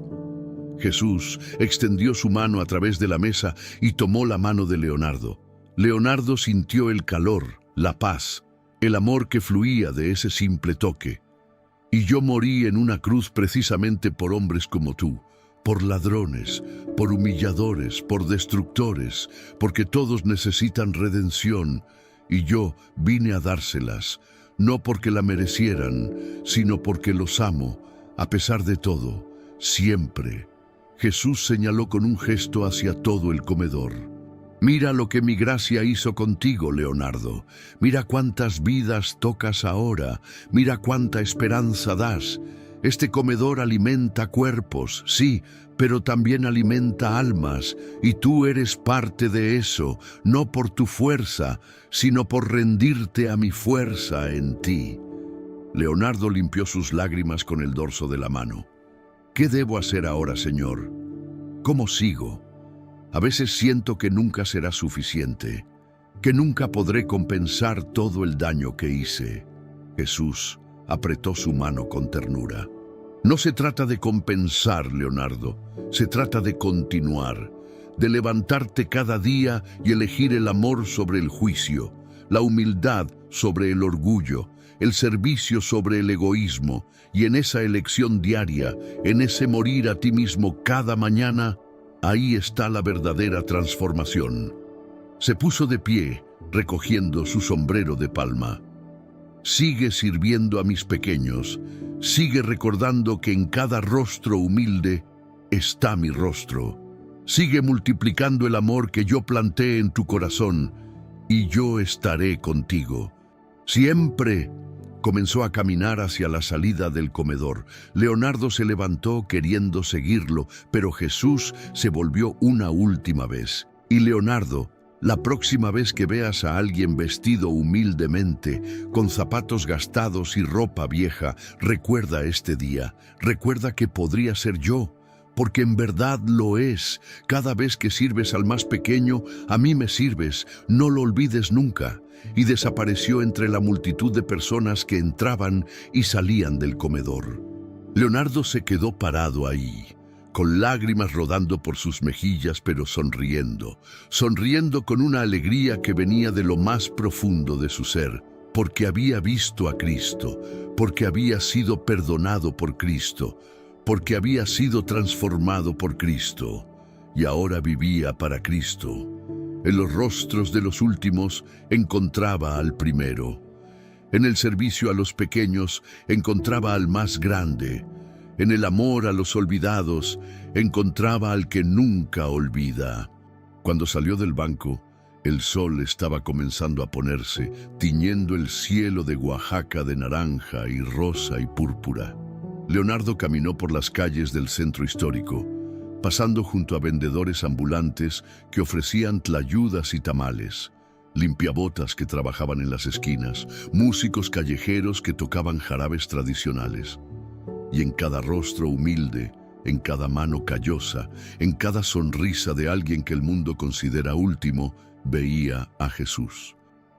Jesús extendió su mano a través de la mesa y tomó la mano de Leonardo. Leonardo sintió el calor, la paz, el amor que fluía de ese simple toque. «Y yo morí en una cruz precisamente por hombres como tú, por ladrones, por humilladores, por destructores, porque todos necesitan redención, y yo vine a dárselas, no porque la merecieran, sino porque los amo, a pesar de todo, siempre». Jesús señaló con un gesto hacia todo el comedor. «Mira lo que mi gracia hizo contigo, Leonardo. Mira cuántas vidas tocas ahora. Mira cuánta esperanza das. Este comedor alimenta cuerpos, sí, pero también alimenta almas, y tú eres parte de eso, no por tu fuerza, sino por rendirte a mi fuerza en ti». Leonardo limpió sus lágrimas con el dorso de la mano. «¿Qué debo hacer ahora, Señor? ¿Cómo sigo? A veces siento que nunca será suficiente, que nunca podré compensar todo el daño que hice». Jesús apretó su mano con ternura. «No se trata de compensar, Leonardo, se trata de continuar, de levantarte cada día y elegir el amor sobre el juicio. la humildad sobre el orgullo, el servicio sobre el egoísmo, y en esa elección diaria, en ese morir a ti mismo cada mañana, ahí está la verdadera transformación. Se puso de pie, recogiendo su sombrero de palma. Sigue sirviendo a mis pequeños, sigue recordando que en cada rostro humilde está mi rostro. Sigue multiplicando el amor que yo planté en tu corazón, y yo estaré contigo. Siempre. Comenzó a caminar hacia la salida del comedor. Leonardo se levantó queriendo seguirlo, pero Jesús se volvió una última vez. Y Leonardo, la próxima vez que veas a alguien vestido humildemente, con zapatos gastados y ropa vieja, recuerda este día. Recuerda que podría ser yo, porque en verdad lo es. Cada vez que sirves al más pequeño, a mí me sirves. No lo olvides nunca. Y desapareció entre la multitud de personas que entraban y salían del comedor. Leonardo se quedó parado ahí, con lágrimas rodando por sus mejillas, pero sonriendo con una alegría que venía de lo más profundo de su ser, porque había visto a Cristo, porque había sido perdonado por Cristo, porque había sido transformado por Cristo, y ahora vivía para Cristo. En los rostros de los últimos encontraba al primero. En el servicio a los pequeños encontraba al más grande. En el amor a los olvidados encontraba al que nunca olvida. Cuando salió del banco, el sol estaba comenzando a ponerse, tiñendo el cielo de Oaxaca de naranja y rosa y púrpura. Leonardo caminó por las calles del centro histórico, pasando junto a vendedores ambulantes que ofrecían tlayudas y tamales, limpiabotas que trabajaban en las esquinas, músicos callejeros que tocaban jarabes tradicionales. Y en cada rostro humilde, en cada mano callosa, en cada sonrisa de alguien que el mundo considera último, veía a Jesús.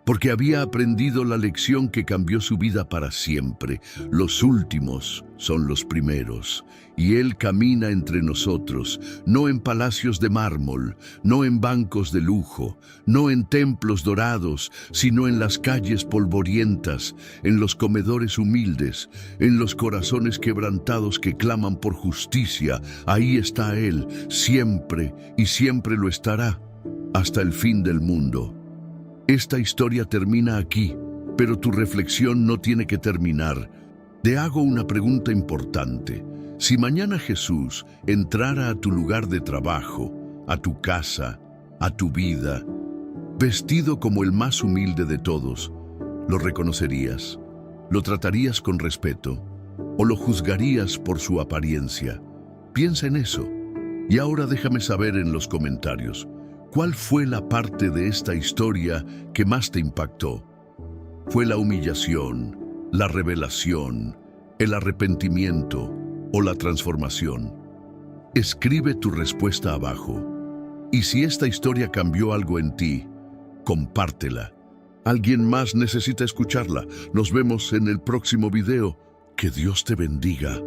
Porque había aprendido la lección que cambió su vida para siempre. Los últimos son los primeros, y Él camina entre nosotros, no en palacios de mármol, no en bancos de lujo, no en templos dorados, sino en las calles polvorientas, en los comedores humildes, en los corazones quebrantados que claman por justicia. Ahí está Él, siempre y siempre lo estará, hasta el fin del mundo. Esta historia termina aquí, pero tu reflexión no tiene que terminar. Te hago una pregunta importante. Si mañana Jesús entrara a tu lugar de trabajo, a tu casa, a tu vida, vestido como el más humilde de todos, ¿lo reconocerías? ¿Lo tratarías con respeto? ¿O lo juzgarías por su apariencia? Piensa en eso. Y ahora déjame saber en los comentarios, ¿cuál fue la parte de esta historia que más te impactó? ¿Fue la humillación, la revelación, el arrepentimiento o la transformación? Escribe tu respuesta abajo. Y si esta historia cambió algo en ti, compártela. Alguien más necesita escucharla. Nos vemos en el próximo video. Que Dios te bendiga.